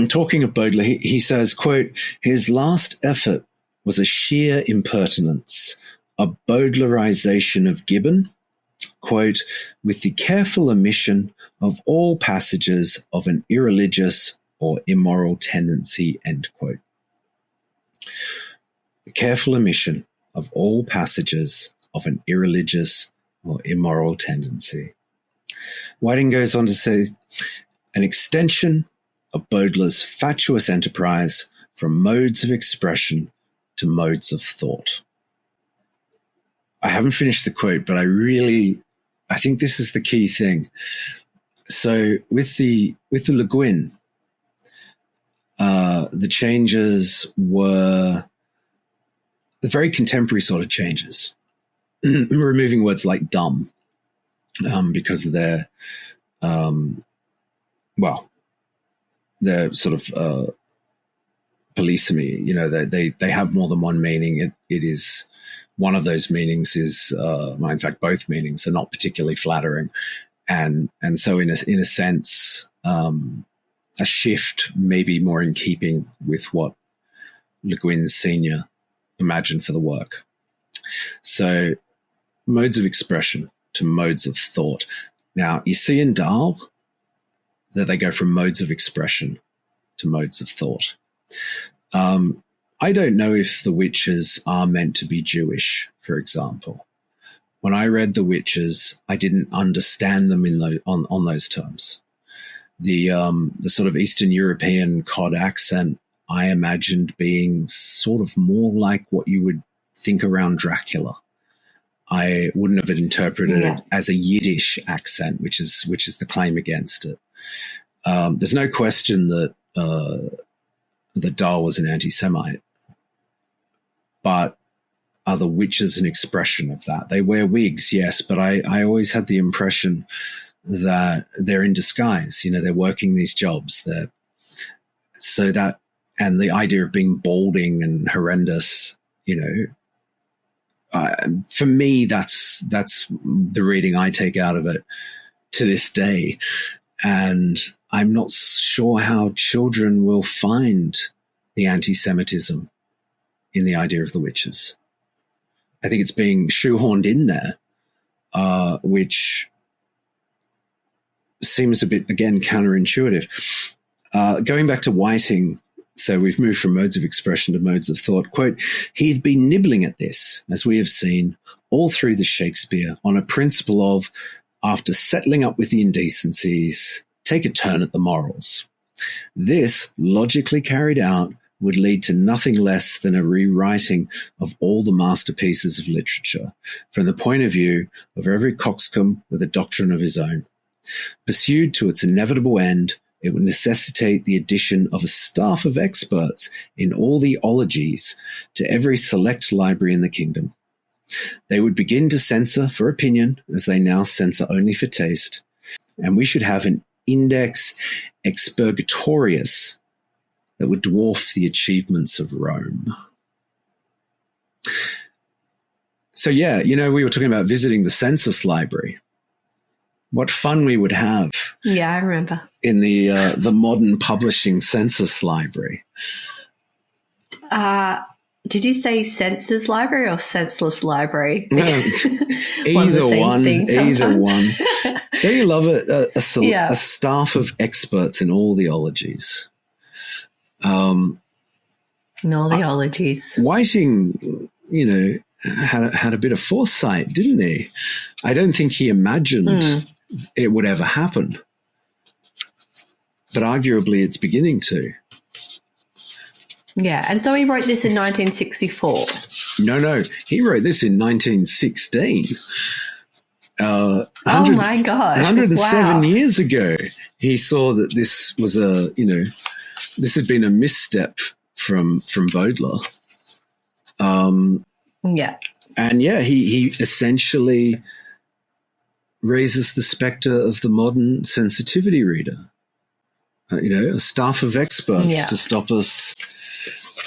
Talking of Baudelaire, he says, quote, "His last effort was a sheer impertinence, a Baudelairization of Gibbon, quote, with the careful omission of all passages of an irreligious or immoral tendency," end quote. The careful omission of all passages of an irreligious or immoral tendency. Whiting goes on to say, an extension of Baudelaire's fatuous enterprise from modes of expression to modes of thought. I haven't finished the quote, but I think this is the key thing. So with the Le Guin, the changes were the very contemporary sort of changes, removing words like dumb, because of their sort of polysemy. They have more than one meaning. It is one of those meanings is, in fact, both meanings are not particularly flattering, and so in a sense, a shift may be more in keeping with what Le Guin Senior imagined for the work. So, modes of expression to modes of thought. Now, you see in Dahl that they go from modes of expression to modes of thought. I don't know if the witches are meant to be Jewish, for example. When I read the witches, I didn't understand them on those terms. The sort of Eastern European cod accent I imagined being sort of more like what you would think around Dracula. I wouldn't have interpreted it as a Yiddish accent, which is the claim against it. There's no question that Dahl was an anti-Semite, but are the witches an expression of that? They wear wigs, yes, but I always had the impression that they're in disguise. You know, they're working these jobs. And the idea of being balding and horrendous, you know, for me, that's the reading I take out of it to this day. And I'm not sure how children will find the anti-Semitism in the idea of the witches. I think it's being shoehorned in there, which seems a bit, again, counterintuitive. Going back to Whiting, so we've moved from modes of expression to modes of thought. Quote, he had been nibbling at this, as we have seen, all through the Shakespeare, on a principle of, after settling up with the indecencies, take a turn at the morals. This, logically carried out, would lead to nothing less than a rewriting of all the masterpieces of literature, from the point of view of every coxcomb with a doctrine of his own. Pursued to its inevitable end, it would necessitate the addition of a staff of experts in all the ologies to every select library in the kingdom. They would begin to censor for opinion, as they now censor only for taste, and we should have an index expurgatorius that would dwarf the achievements of Rome. So, yeah, you know, we were talking about visiting the census library. What fun we would have. Yeah, I remember. In the modern publishing census library. Did you say census library or senseless library? No, either one. Either one. Don't you love it? A staff of experts in all the ologies. In all the ologies. Whiting, you know, had a bit of foresight, didn't he? I don't think he imagined it would ever happen. But arguably it's beginning to. Yeah, and so he wrote this in 1964. No, he wrote this in 1916. Oh my gosh. 107 years ago, he saw that this was this had been a misstep from Baudelaire. And he essentially raises the specter of the modern sensitivity reader. A staff of experts to stop us,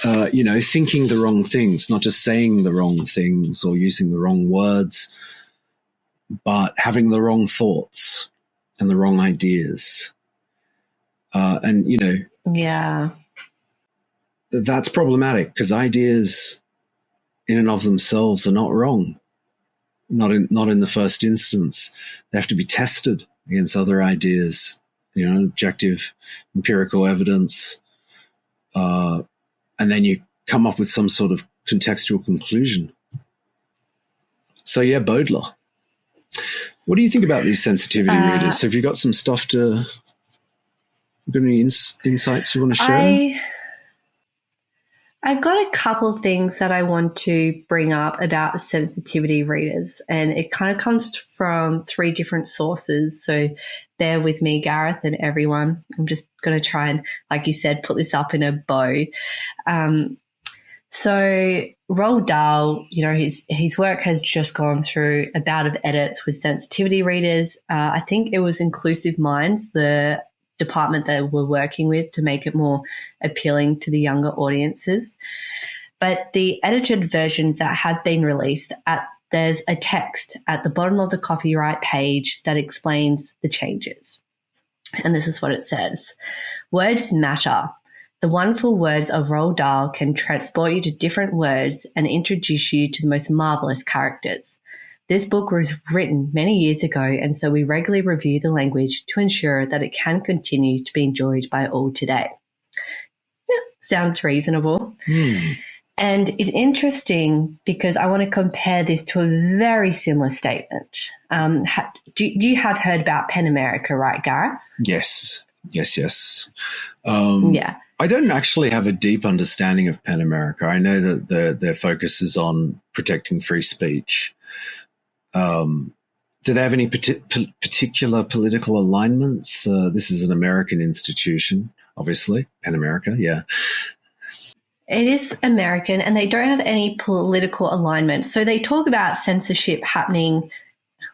thinking the wrong things, not just saying the wrong things or using the wrong words, but having the wrong thoughts and the wrong ideas. That's problematic because ideas in and of themselves are not wrong. Not in the first instance. They have to be tested against other ideas, objective, empirical evidence, and then you come up with some sort of contextual conclusion. So, Baudelaire. What do you think about these sensitivity readers? Have you got some stuff got any insights you want to share? I've got a couple of things that I want to bring up about sensitivity readers, and it kind of comes from three different sources. So bear with me, Gareth, and everyone. I'm just going to try and, like you said, put this up in a bow. So Roald Dahl, his work has just gone through a bout of edits with sensitivity readers. I think it was Inclusive Minds, the department that we're working with, to make it more appealing to the younger audiences. But the edited versions that have been released, there's a text at the bottom of the copyright page that explains the changes. And this is what it says. Words matter. The wonderful words of Roald Dahl can transport you to different words and introduce you to the most marvelous characters. This book was written many years ago, and so we regularly review the language to ensure that it can continue to be enjoyed by all today. Yeah, sounds reasonable. And it's interesting because I want to compare this to a very similar statement. You have heard about Pen America, right, Gareth? Yes. I don't actually have a deep understanding of PEN America. I know that their focus is on protecting free speech. Do they have any particular political alignments? This is an American institution, obviously, PEN America, yeah. It is American, and they don't have any political alignment. So they talk about censorship happening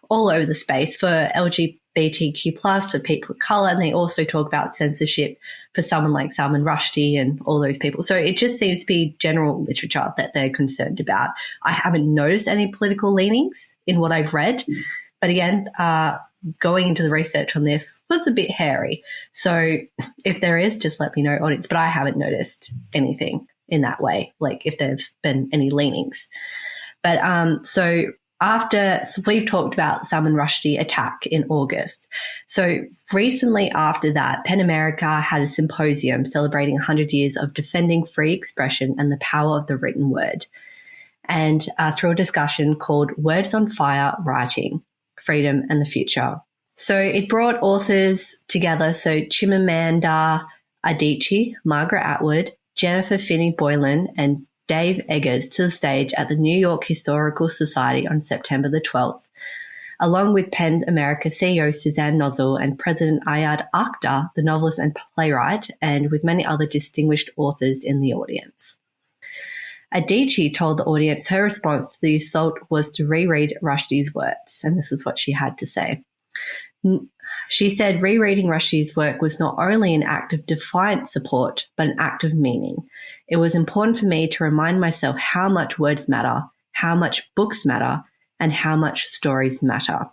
all over the space for LGBTQ plus, for people of color, and they also talk about censorship for someone like Salman Rushdie and all those people. So it just seems to be general literature that they're concerned about. I haven't noticed any political leanings in what I've read, but again, going into the research on this was a bit hairy. So if there is, just let me know, audience, but I haven't noticed anything in that way, like if there's been any leanings. But so we've talked about Salman Rushdie attack in August. So recently after that, PEN America had a symposium celebrating 100 years of defending free expression and the power of the written word. And through a discussion called Words on Fire, Writing, Freedom and the Future. So it brought authors together. So Chimamanda Adichie, Margaret Atwood, Jennifer Finney Boylan and Dave Eggers to the stage at the New York Historical Society on September the 12th, along with PEN America CEO Suzanne Nozzle and President Ayad Akhtar, the novelist and playwright, and with many other distinguished authors in the audience. Adichie told the audience her response to the assault was to reread Rushdie's words, and this is what she had to say. She said rereading Rushdie's work was not only an act of defiant support, but an act of meaning. It was important for me to remind myself how much words matter, how much books matter, and how much stories matter.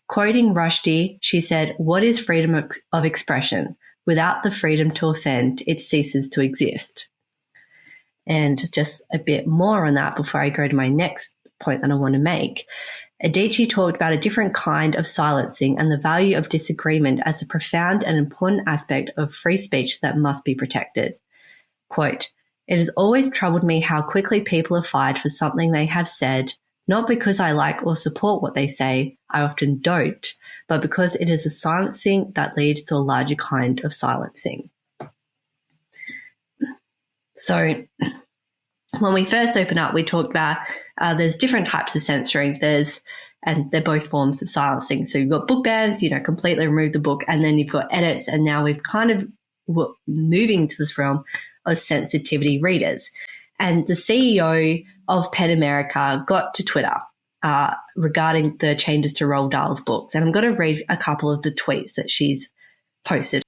Quoting Rushdie, she said, "What is freedom of expression? Without the freedom to offend, it ceases to exist." And just a bit more on that before I go to my next point that I want to make. Adichie talked about a different kind of silencing and the value of disagreement as a profound and important aspect of free speech that must be protected. Quote, "It has always troubled me how quickly people are fired for something they have said, not because I like or support what they say, I often don't, but because it is a silencing that leads to a larger kind of silencing." So when we first opened up, we talked about there's different types of censoring. And they're both forms of silencing. So you've got book bans, completely remove the book, and then you've got edits. And now we've kind of moving to this realm of sensitivity readers. And the CEO of PEN America got to Twitter regarding the changes to Roald Dahl's books. And I'm going to read a couple of the tweets that she's posted.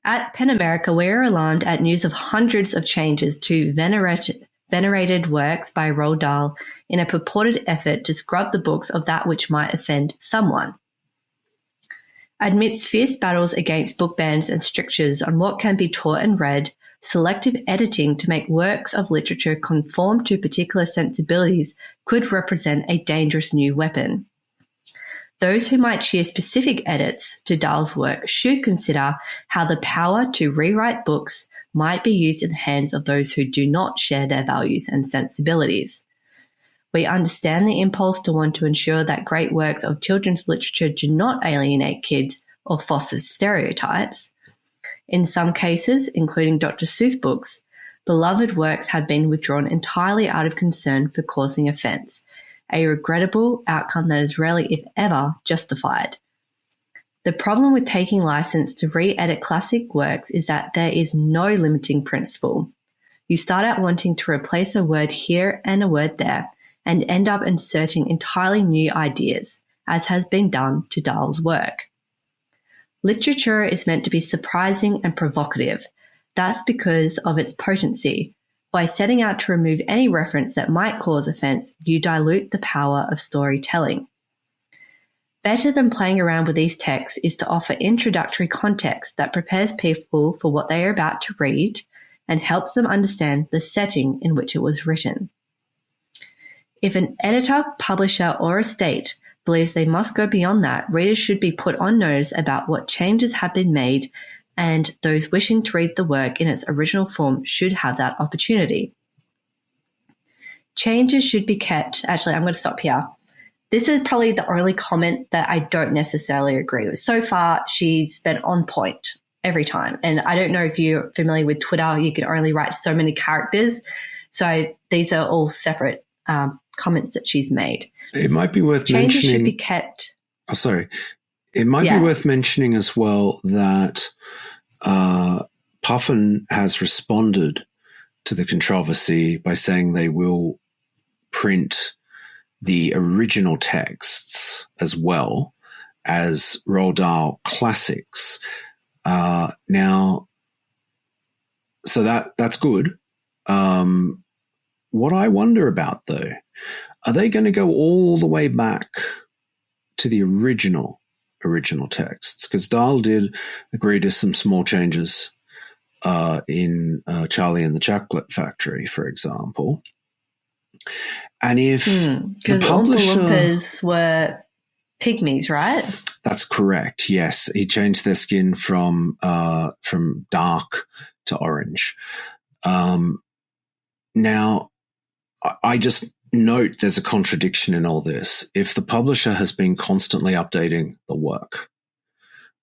At PEN America, we are alarmed at news of hundreds of changes to venerated works by Roald Dahl in a purported effort to scrub the books of that which might offend someone. Amidst fierce battles against book bans and strictures on what can be taught and read, selective editing to make works of literature conform to particular sensibilities could represent a dangerous new weapon. Those who might share specific edits to Dahl's work should consider how the power to rewrite books might be used in the hands of those who do not share their values and sensibilities. We understand the impulse to want to ensure that great works of children's literature do not alienate kids or foster stereotypes. In some cases, including Dr. Seuss books, beloved works have been withdrawn entirely out of concern for causing offence, a regrettable outcome that is rarely, if ever, justified. The problem with taking license to re-edit classic works is that there is no limiting principle. You start out wanting to replace a word here and a word there, and end up inserting entirely new ideas, as has been done to Dahl's work. Literature is meant to be surprising and provocative. That's because of its potency. By setting out to remove any reference that might cause offence, you dilute the power of storytelling. Better than playing around with these texts is to offer introductory context that prepares people for what they are about to read and helps them understand the setting in which it was written. If an editor, publisher, or estate believes they must go beyond that, readers should be put on notice about what changes have been made, and those wishing to read the work in its original form should have that opportunity. Changes should be kept. Actually, I'm going to stop here. This is probably the only comment that I don't necessarily agree with. So far, she's been on point. every time. And I don't know if you're familiar with Twitter, you can only write so many characters. So these are all separate comments that she's made. It might be worth Changes mentioning. should be kept. Oh, sorry. It might be worth mentioning as well that Puffin has responded to the controversy by saying they will print the original texts as well as Roald Dahl classics. Now, so that's good. What I wonder about, though, are they going to go all the way back to the original texts? Because Dahl did agree to some small changes in Charlie and the Chocolate Factory, for example. And if the publisher... Oompa Loompas were pygmies, right? That's correct, yes. He changed their skin from dark to orange. Now, I just note there's a contradiction in all this. If the publisher has been constantly updating the work,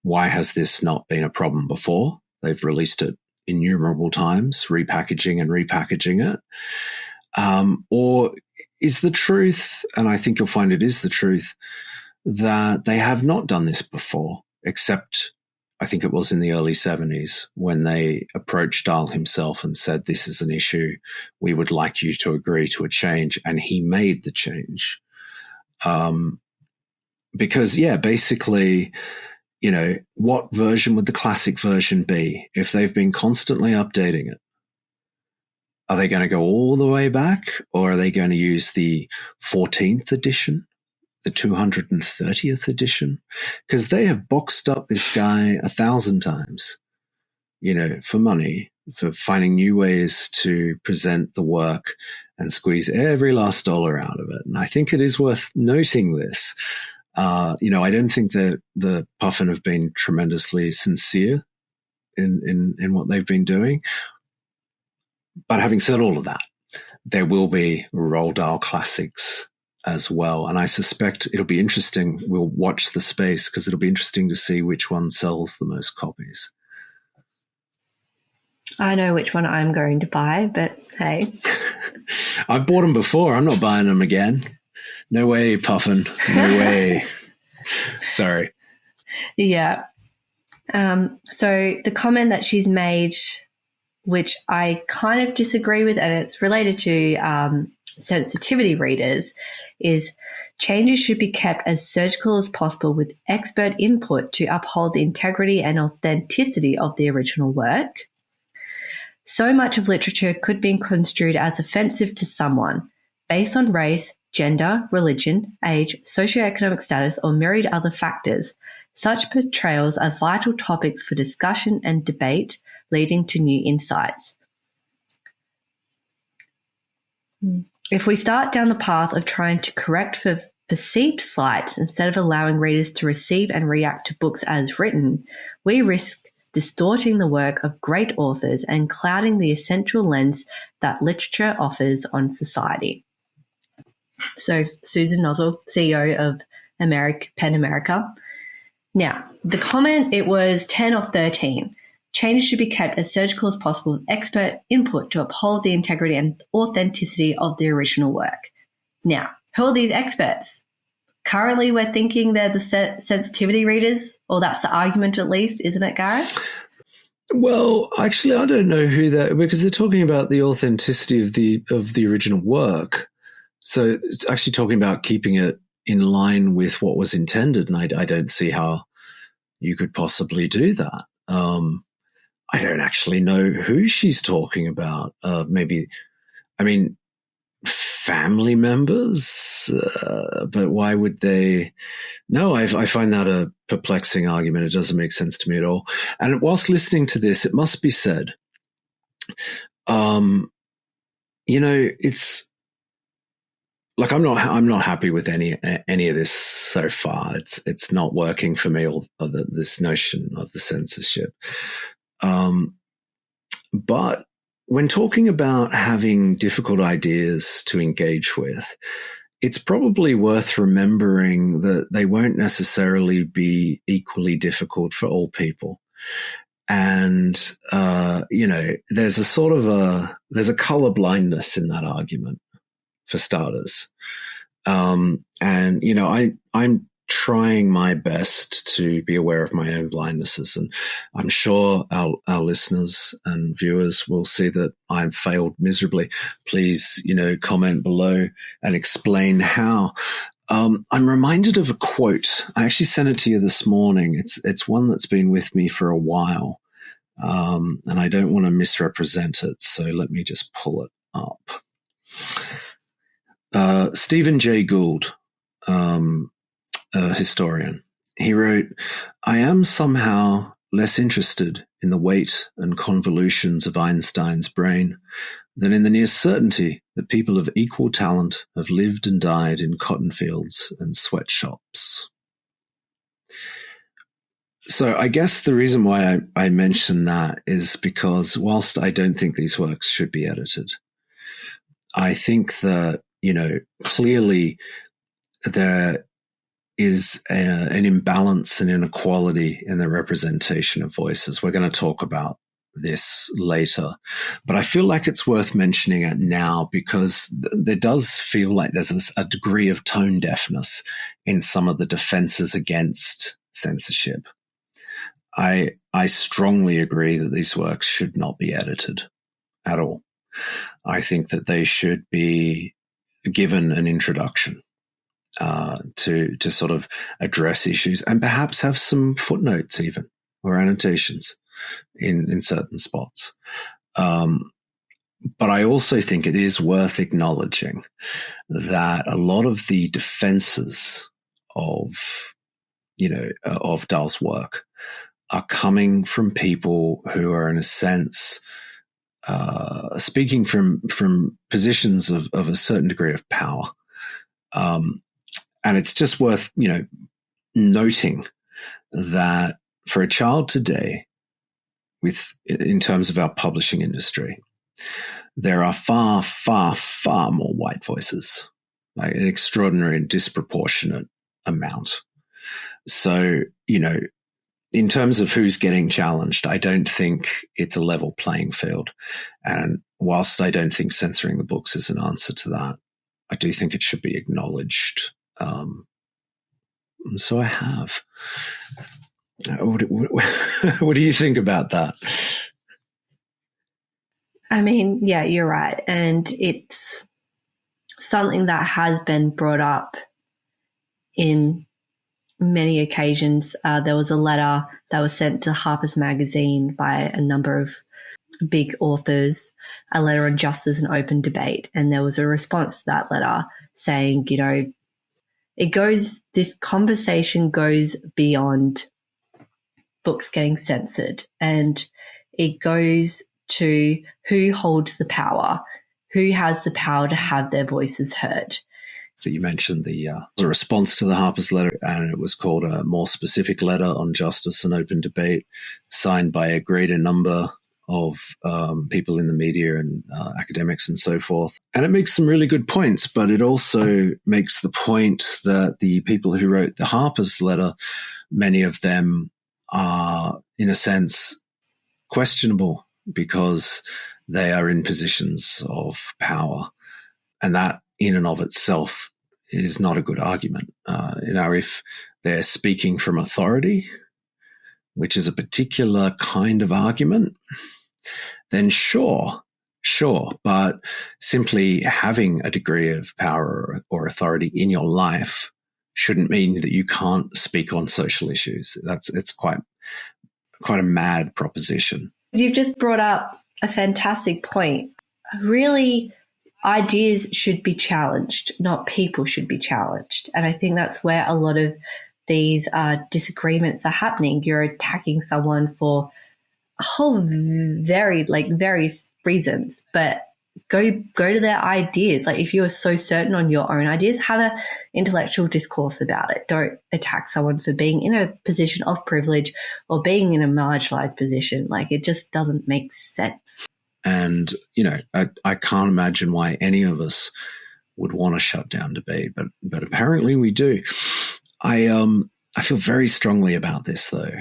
why has this not been a problem before? They've released it innumerable times, repackaging it. Or is the truth, and I think you'll find it is the truth, that they have not done this before, except I think it was in the early 70s when they approached Dahl himself and said, this is an issue, we would like you to agree to a change, and he made the change. Because, basically, what version would the classic version be if they've been constantly updating it? Are they going to go all the way back, or are they going to use the 14th edition, the 230th edition? Because they have boxed up this guy 1,000 times, for money, for finding new ways to present the work and squeeze every last dollar out of it. And I think it is worth noting this. I don't think that the Puffin have been tremendously sincere in what they've been doing. But having said all of that, there will be Roald Dahl classics as well. And I suspect it'll be interesting. We'll watch the space because it'll be interesting to see which one sells the most copies. I know which one I'm going to buy, but hey. I've bought them before. I'm not buying them again. No way, Puffin. No way. Sorry. Yeah. So the comment that she's made, which I kind of disagree with, and it's related to sensitivity readers, is changes should be kept as surgical as possible with expert input to uphold the integrity and authenticity of the original work. So much of literature could be construed as offensive to someone based on race, gender, religion, age, socioeconomic status, or myriad other factors. Such portrayals are vital topics for discussion and debate, leading to new insights. If we start down the path of trying to correct for perceived slights instead of allowing readers to receive and react to books as written, we risk distorting the work of great authors and clouding the essential lens that literature offers on society. So, Susan Nozzle, CEO of PEN America. Now, the comment, it was 10 of 13. Changes should be kept as surgical as possible with expert input to uphold the integrity and authenticity of the original work. Now, who are these experts? Currently, we're thinking they're the sensitivity readers, or that's the argument at least, isn't it, Gareth? Well, actually, I don't know who that, because they're talking about the authenticity of the original work. So it's actually talking about keeping it in line with what was intended, and I don't see how you could possibly do that. I don't actually know who she's talking about. Maybe, family members, but why would they? No, I find that a perplexing argument. It doesn't make sense to me at all. And whilst listening to this, it must be said, it's like I'm not happy with any of this so far. It's not working for me. Or this notion of the censorship, but when talking about having difficult ideas to engage with, it's probably worth remembering that they won't necessarily be equally difficult for all people. And, there's there's a color blindness in that argument, for starters. I'm trying my best to be aware of my own blindnesses. And I'm sure our listeners and viewers will see that I've failed miserably. Please, comment below and explain how. I'm reminded of a quote. I actually sent it to you this morning. It's one that's been with me for a while. And I don't want to misrepresent it. So let me just pull it up. Stephen Jay Gould, a historian, he wrote, "I am somehow less interested in the weight and convolutions of Einstein's brain than in the near certainty that people of equal talent have lived and died in cotton fields and sweatshops." So I guess the reason why I mention that is because whilst I don't think these works should be edited, I think that, clearly there is an imbalance and inequality in the representation of voices. We're going to talk about this later, but I feel like it's worth mentioning it now because there does feel like there's a degree of tone deafness in some of the defenses against censorship. I strongly agree that these works should not be edited at all. I think that they should be given an introduction to sort of address issues and perhaps have some footnotes even or annotations in certain spots. But I also think it is worth acknowledging that a lot of the defenses of Dahl's work are coming from people who are, in a sense, speaking from positions of a certain degree of power. And it's just worth, noting that for a child today, in terms of our publishing industry, there are far, far, far more white voices, like an extraordinary and disproportionate amount. So, in terms of who's getting challenged, I don't think it's a level playing field. And whilst I don't think censoring the books is an answer to that, I do think it should be acknowledged. And so I have. What do you think about that? I mean, yeah, you're right. And it's something that has been brought up in many occasions. There was a letter that was sent to Harper's Magazine by a number of big authors, a letter on justice and open debate. And there was a response to that letter saying, this conversation goes beyond books getting censored, and it goes to who holds the power, who has the power to have their voices heard. That you mentioned the response to the Harper's letter, and it was called a more specific letter on justice and open debate, signed by a greater number of people in the media and academics and so forth. And it makes some really good points, but it also makes the point that the people who wrote the Harper's letter, many of them are, in a sense, questionable because they are in positions of power. And that in and of itself is not a good argument. If they're speaking from authority, which is a particular kind of argument, then sure. But simply having a degree of power or authority in your life shouldn't mean that you can't speak on social issues. It's quite a mad proposition. You've just brought up a fantastic point. Really, ideas should be challenged, not people should be challenged. And I think that's where a lot of these disagreements are happening. You're attacking someone for a whole various reasons, but go to their ideas. Like, if you are so certain on your own ideas, have an intellectual discourse about it. Don't attack someone for being in a position of privilege or being in a marginalized position. Like, it just doesn't make sense. And, I can't imagine why any of us would want to shut down debate, but apparently we do. I feel very strongly about this, though.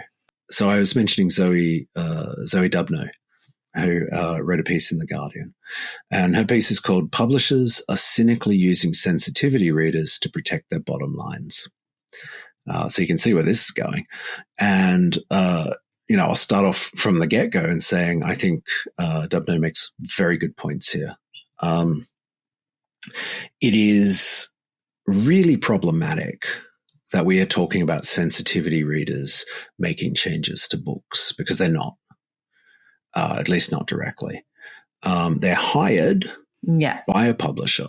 So I was mentioning Zoe Dubno, who wrote a piece in The Guardian. And her piece is called "Publishers Are Cynically Using Sensitivity Readers to Protect Their Bottom Lines." So you can see where this is going. And, I'll start off from the get-go and saying I think Dubno makes very good points here. It is really problematic that we are talking about sensitivity readers making changes to books, because they're not, at least not directly. They're hired by a publisher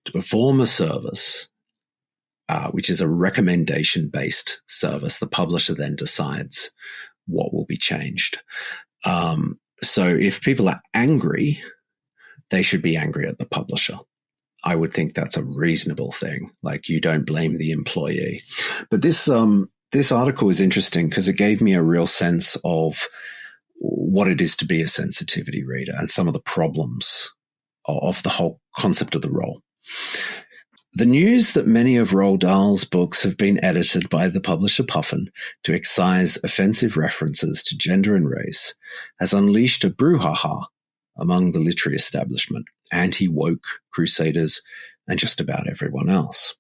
to perform a service, which is a recommendation-based service. The publisher then decides what will be changed. So if people are angry, they should be angry at the publisher. I would think that's a reasonable thing. Like, you don't blame the employee. But this article is interesting because it gave me a real sense of what it is to be a sensitivity reader and some of the problems of the whole concept of the role. The news that many of Roald Dahl's books have been edited by the publisher Puffin to excise offensive references to gender and race has unleashed a brouhaha among the literary establishment, anti-woke crusaders, and just about everyone else.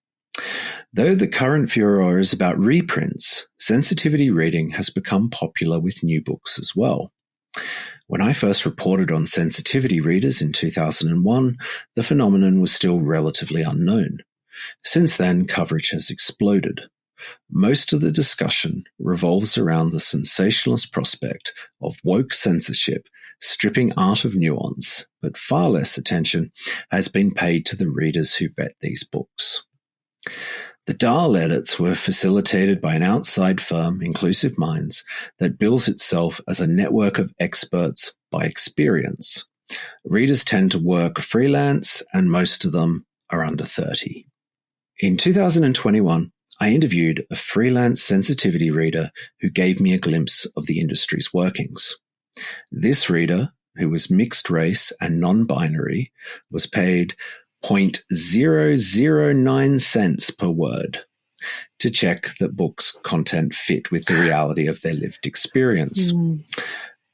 Though the current furor is about reprints, sensitivity reading has become popular with new books as well. When I first reported on sensitivity readers in 2001, the phenomenon was still relatively unknown. Since then, coverage has exploded. Most of the discussion revolves around the sensationalist prospect of woke censorship stripping art of nuance, but far less attention has been paid to the readers who vet these books. The Dahl edits were facilitated by an outside firm, Inclusive Minds, that bills itself as a network of experts by experience. Readers tend to work freelance, and most of them are under 30. In 2021, I interviewed a freelance sensitivity reader who gave me a glimpse of the industry's workings. This reader, who was mixed race and non-binary, was paid 0.009 cents per word to check that books' content fit with the reality of their lived experience.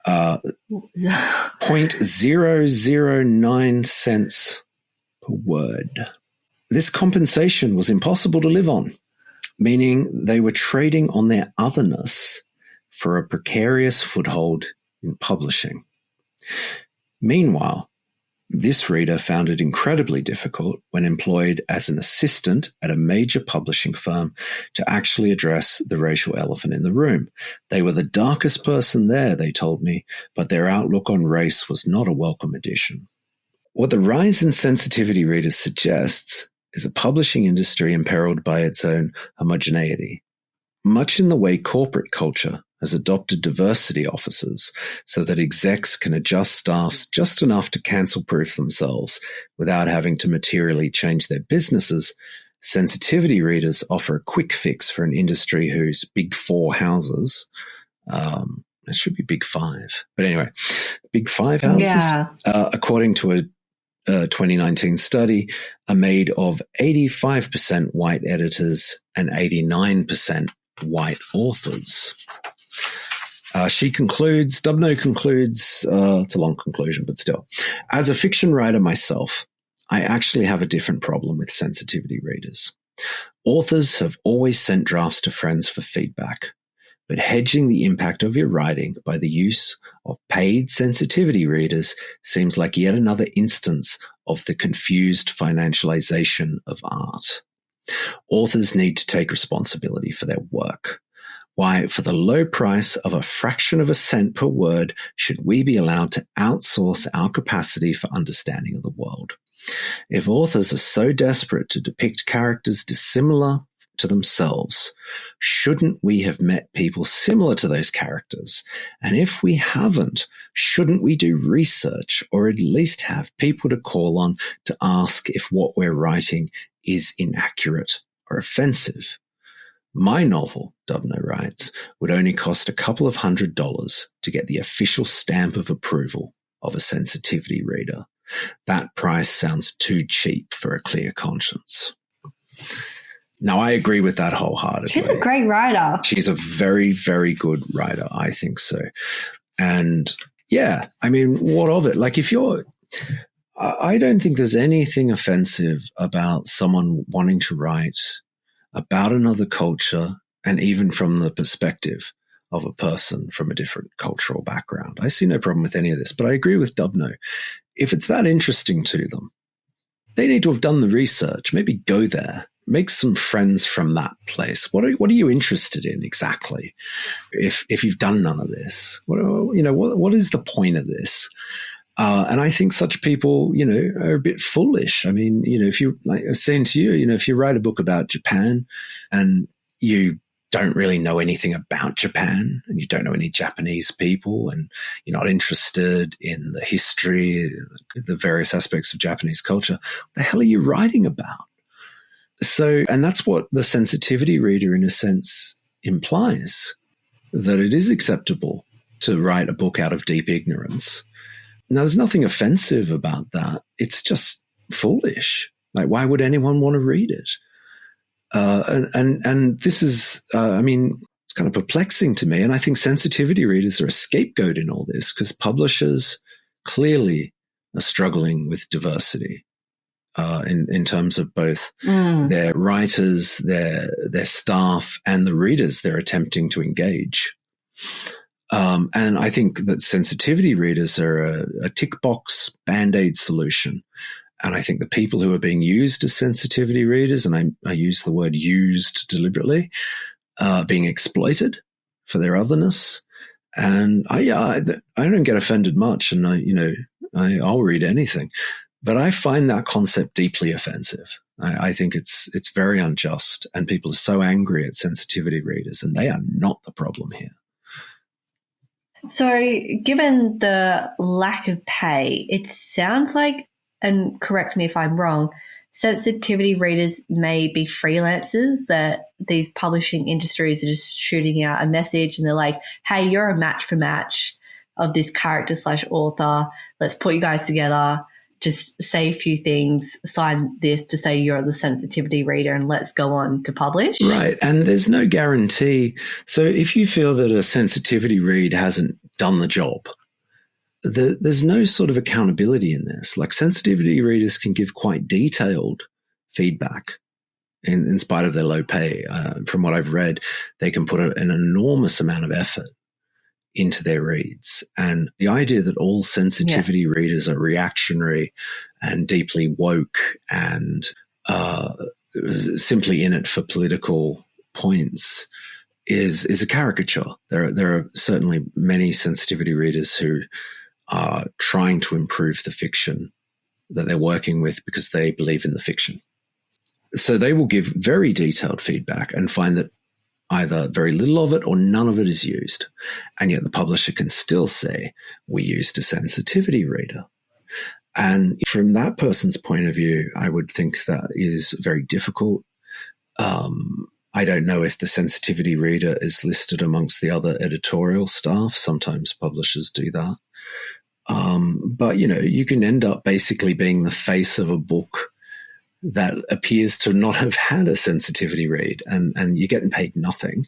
0.009 cents per word. This compensation was impossible to live on, meaning they were trading on their otherness for a precarious foothold in publishing. Meanwhile, this reader found it incredibly difficult when employed as an assistant at a major publishing firm to actually address the racial elephant in the room. They were the darkest person there, they told me, but their outlook on race was not a welcome addition. What the rise in sensitivity readers suggests is a publishing industry imperiled by its own homogeneity, much in the way corporate culture has adopted diversity officers so that execs can adjust staffs just enough to cancel-proof themselves without having to materially change their businesses. Sensitivity readers offer a quick fix for an industry whose big four houses, it should be big five, but anyway, big five houses, according to a 2019 study, are made of 85% white editors and 89% white authors. Dubno concludes, it's a long conclusion, but still. As a fiction writer myself, I actually have a different problem with sensitivity readers. Authors have always sent drafts to friends for feedback, but hedging the impact of your writing by the use of paid sensitivity readers seems like yet another instance of the confused financialization of art. Authors need to take responsibility for their work. Why, for the low price of a fraction of a cent per word, should we be allowed to outsource our capacity for understanding of the world? If authors are so desperate to depict characters dissimilar to themselves, shouldn't we have met people similar to those characters? And if we haven't, shouldn't we do research or at least have people to call on to ask if what we're writing is inaccurate or offensive? My novel, Dubno writes, would only cost a couple of $100 to get the official stamp of approval of a sensitivity reader. That price sounds too cheap for a clear conscience. Now, I agree with that wholeheartedly. She's a great writer. She's a very, very good writer. I think so. And yeah, I mean, what of it? Like I don't think there's anything offensive about someone wanting to write about another culture, and even from the perspective of a person from a different cultural background. I see no problem with any of this, but I agree with Dubno. If it's that interesting to them, they need to have done the research, maybe go there, make some friends from that place. What are you interested in exactly? If you've done none of this, what is the point of this? And I think such people, are a bit foolish. I mean, if you, like I was saying to you, if you write a book about Japan and you don't really know anything about Japan and you don't know any Japanese people and you're not interested in the history, the various aspects of Japanese culture, what the hell are you writing about? So, and that's what the sensitivity reader, in a sense, implies, that it is acceptable to write a book out of deep ignorance. Now, there's nothing offensive about that. It's just foolish. Like, why would anyone want to read it? And this is, it's kind of perplexing to me. And I think sensitivity readers are a scapegoat in all this, because publishers clearly are struggling with diversity in terms of both their writers, their staff, and the readers they're attempting to engage. And I think that sensitivity readers are a tick box Band-Aid solution. And I think the people who are being used as sensitivity readers, and I use the word used deliberately, being exploited for their otherness. And I don't get offended much, and I'll read anything, but I find that concept deeply offensive. I think it's very unjust, and people are so angry at sensitivity readers, and they are not the problem here. So, given the lack of pay, it sounds like, and correct me if I'm wrong, sensitivity readers may be freelancers, that these publishing industries are just shooting out a message and they're like, hey, you're a match for match of this character/author. Let's put you guys together. Just say a few things, sign this to say you're the sensitivity reader, and let's go on to publish. Right. And there's no guarantee. So if you feel that a sensitivity read hasn't done the job, there's no sort of accountability in this. Like, sensitivity readers can give quite detailed feedback in spite of their low pay. From what I've read, they can put an enormous amount of effort into their reads. And the idea that all sensitivity readers are reactionary and deeply woke and simply in it for political points is a caricature. There are certainly many sensitivity readers who are trying to improve the fiction that they're working with because they believe in the fiction. So they will give very detailed feedback and find that either very little of it or none of it is used. And yet the publisher can still say, we used a sensitivity reader. And from that person's point of view, I would think that is very difficult. I don't know if the sensitivity reader is listed amongst the other editorial staff. Sometimes publishers do that. But, you can end up basically being the face of a book that appears to not have had a sensitivity read, and you're getting paid nothing.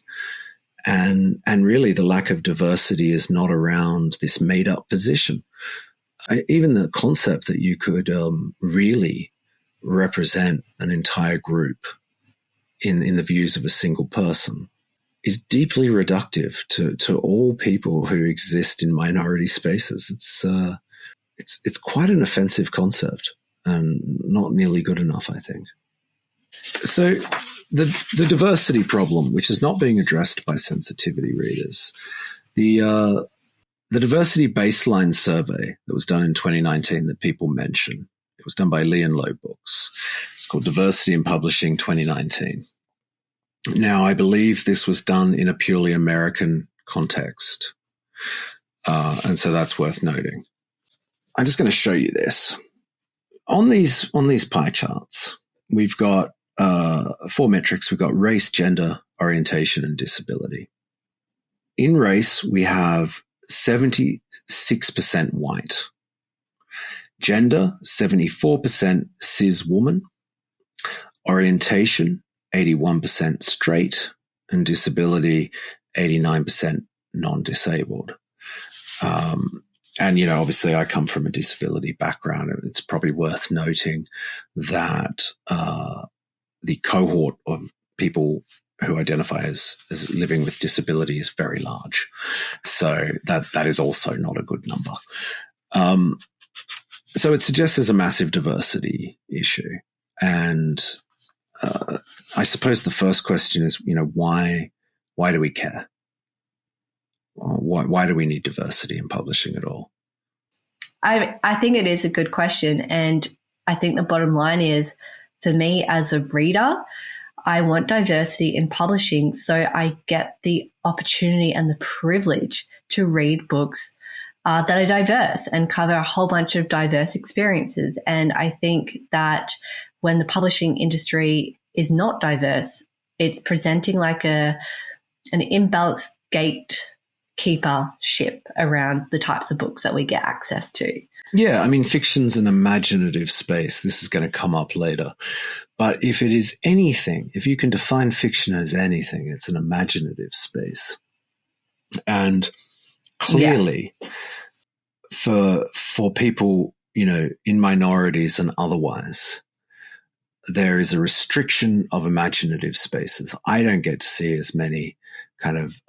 And really the lack of diversity is not around this made up position. Even the concept that you could really represent an entire group in the views of a single person is deeply reductive to all people who exist in minority spaces. It's quite an offensive concept and not nearly good enough, I think. So the diversity problem, which is not being addressed by sensitivity readers, the diversity baseline survey that was done in 2019 that people mention, it was done by Lee and Low Books. It's called Diversity in Publishing 2019. Now, I believe this was done in a purely American context, and so that's worth noting. I'm just going to show you this. On these pie charts, we've got 4 metrics. We've got race, gender, orientation, and disability. In race, we have 76% white. Gender, 74% cis woman. Orientation, 81% straight, and disability 89% non-disabled. And, obviously I come from a disability background. It's probably worth noting that the cohort of people who identify as living with disability is very large. So that is also not a good number. So it suggests there's a massive diversity issue. And I suppose the first question is, why do we care? Why do we need diversity in publishing at all? I think it is a good question. And I think the bottom line is, for me as a reader, I want diversity in publishing so I get the opportunity and the privilege to read books that are diverse and cover a whole bunch of diverse experiences. And I think that when the publishing industry is not diverse, it's presenting like an imbalanced gatekeepership around the types of books that we get access to. Yeah, I mean, fiction's an imaginative space. This is going to come up later. But if it is anything, if you can define fiction as anything, it's an imaginative space. And clearly, for people, in minorities and otherwise, there is a restriction of imaginative spaces. I don't get to see as many kind of,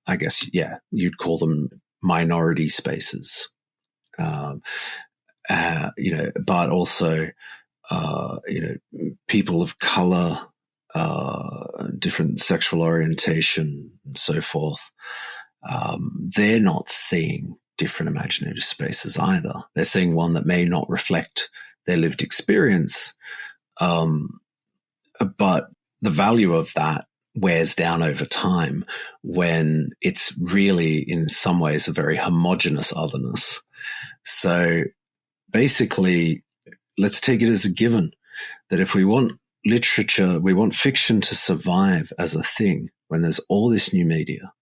I guess, you'd call them minority spaces. But also, people of color, different sexual orientation and so forth, they're not seeing different imaginative spaces either. They're seeing one that may not reflect their lived experience, but the value of that wears down over time when it's really, in some ways, a very homogenous otherness. So basically, let's take it as a given that if we want literature, we want fiction to survive as a thing when there's all this new media,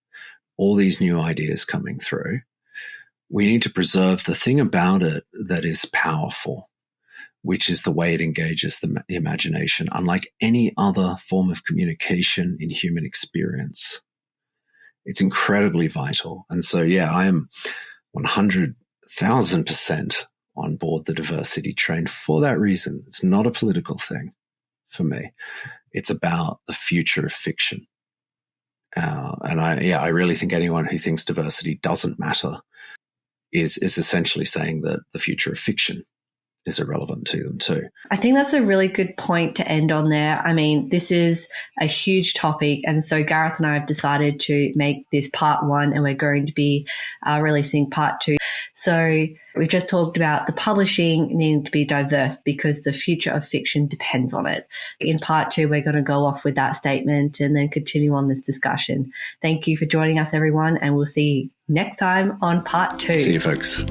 all these new ideas coming through, we need to preserve the thing about it that is powerful, which is the way it engages the imagination, unlike any other form of communication in human experience. It's incredibly vital. And so, I am 100,000% on board the diversity train for that reason. It's not a political thing for me. It's about the future of fiction. And I really think anyone who thinks diversity doesn't matter is essentially saying that the future of fiction is irrelevant to them too. I think that's a really good point to end on there. I mean, this is a huge topic. And so Gareth and I have decided to make this part 1 and we're going to be releasing part 2. So we've just talked about the publishing needing to be diverse because the future of fiction depends on it. In part 2, we're going to go off with that statement and then continue on this discussion. Thank you for joining us, everyone, and we'll see you next time on part 2. See you, folks.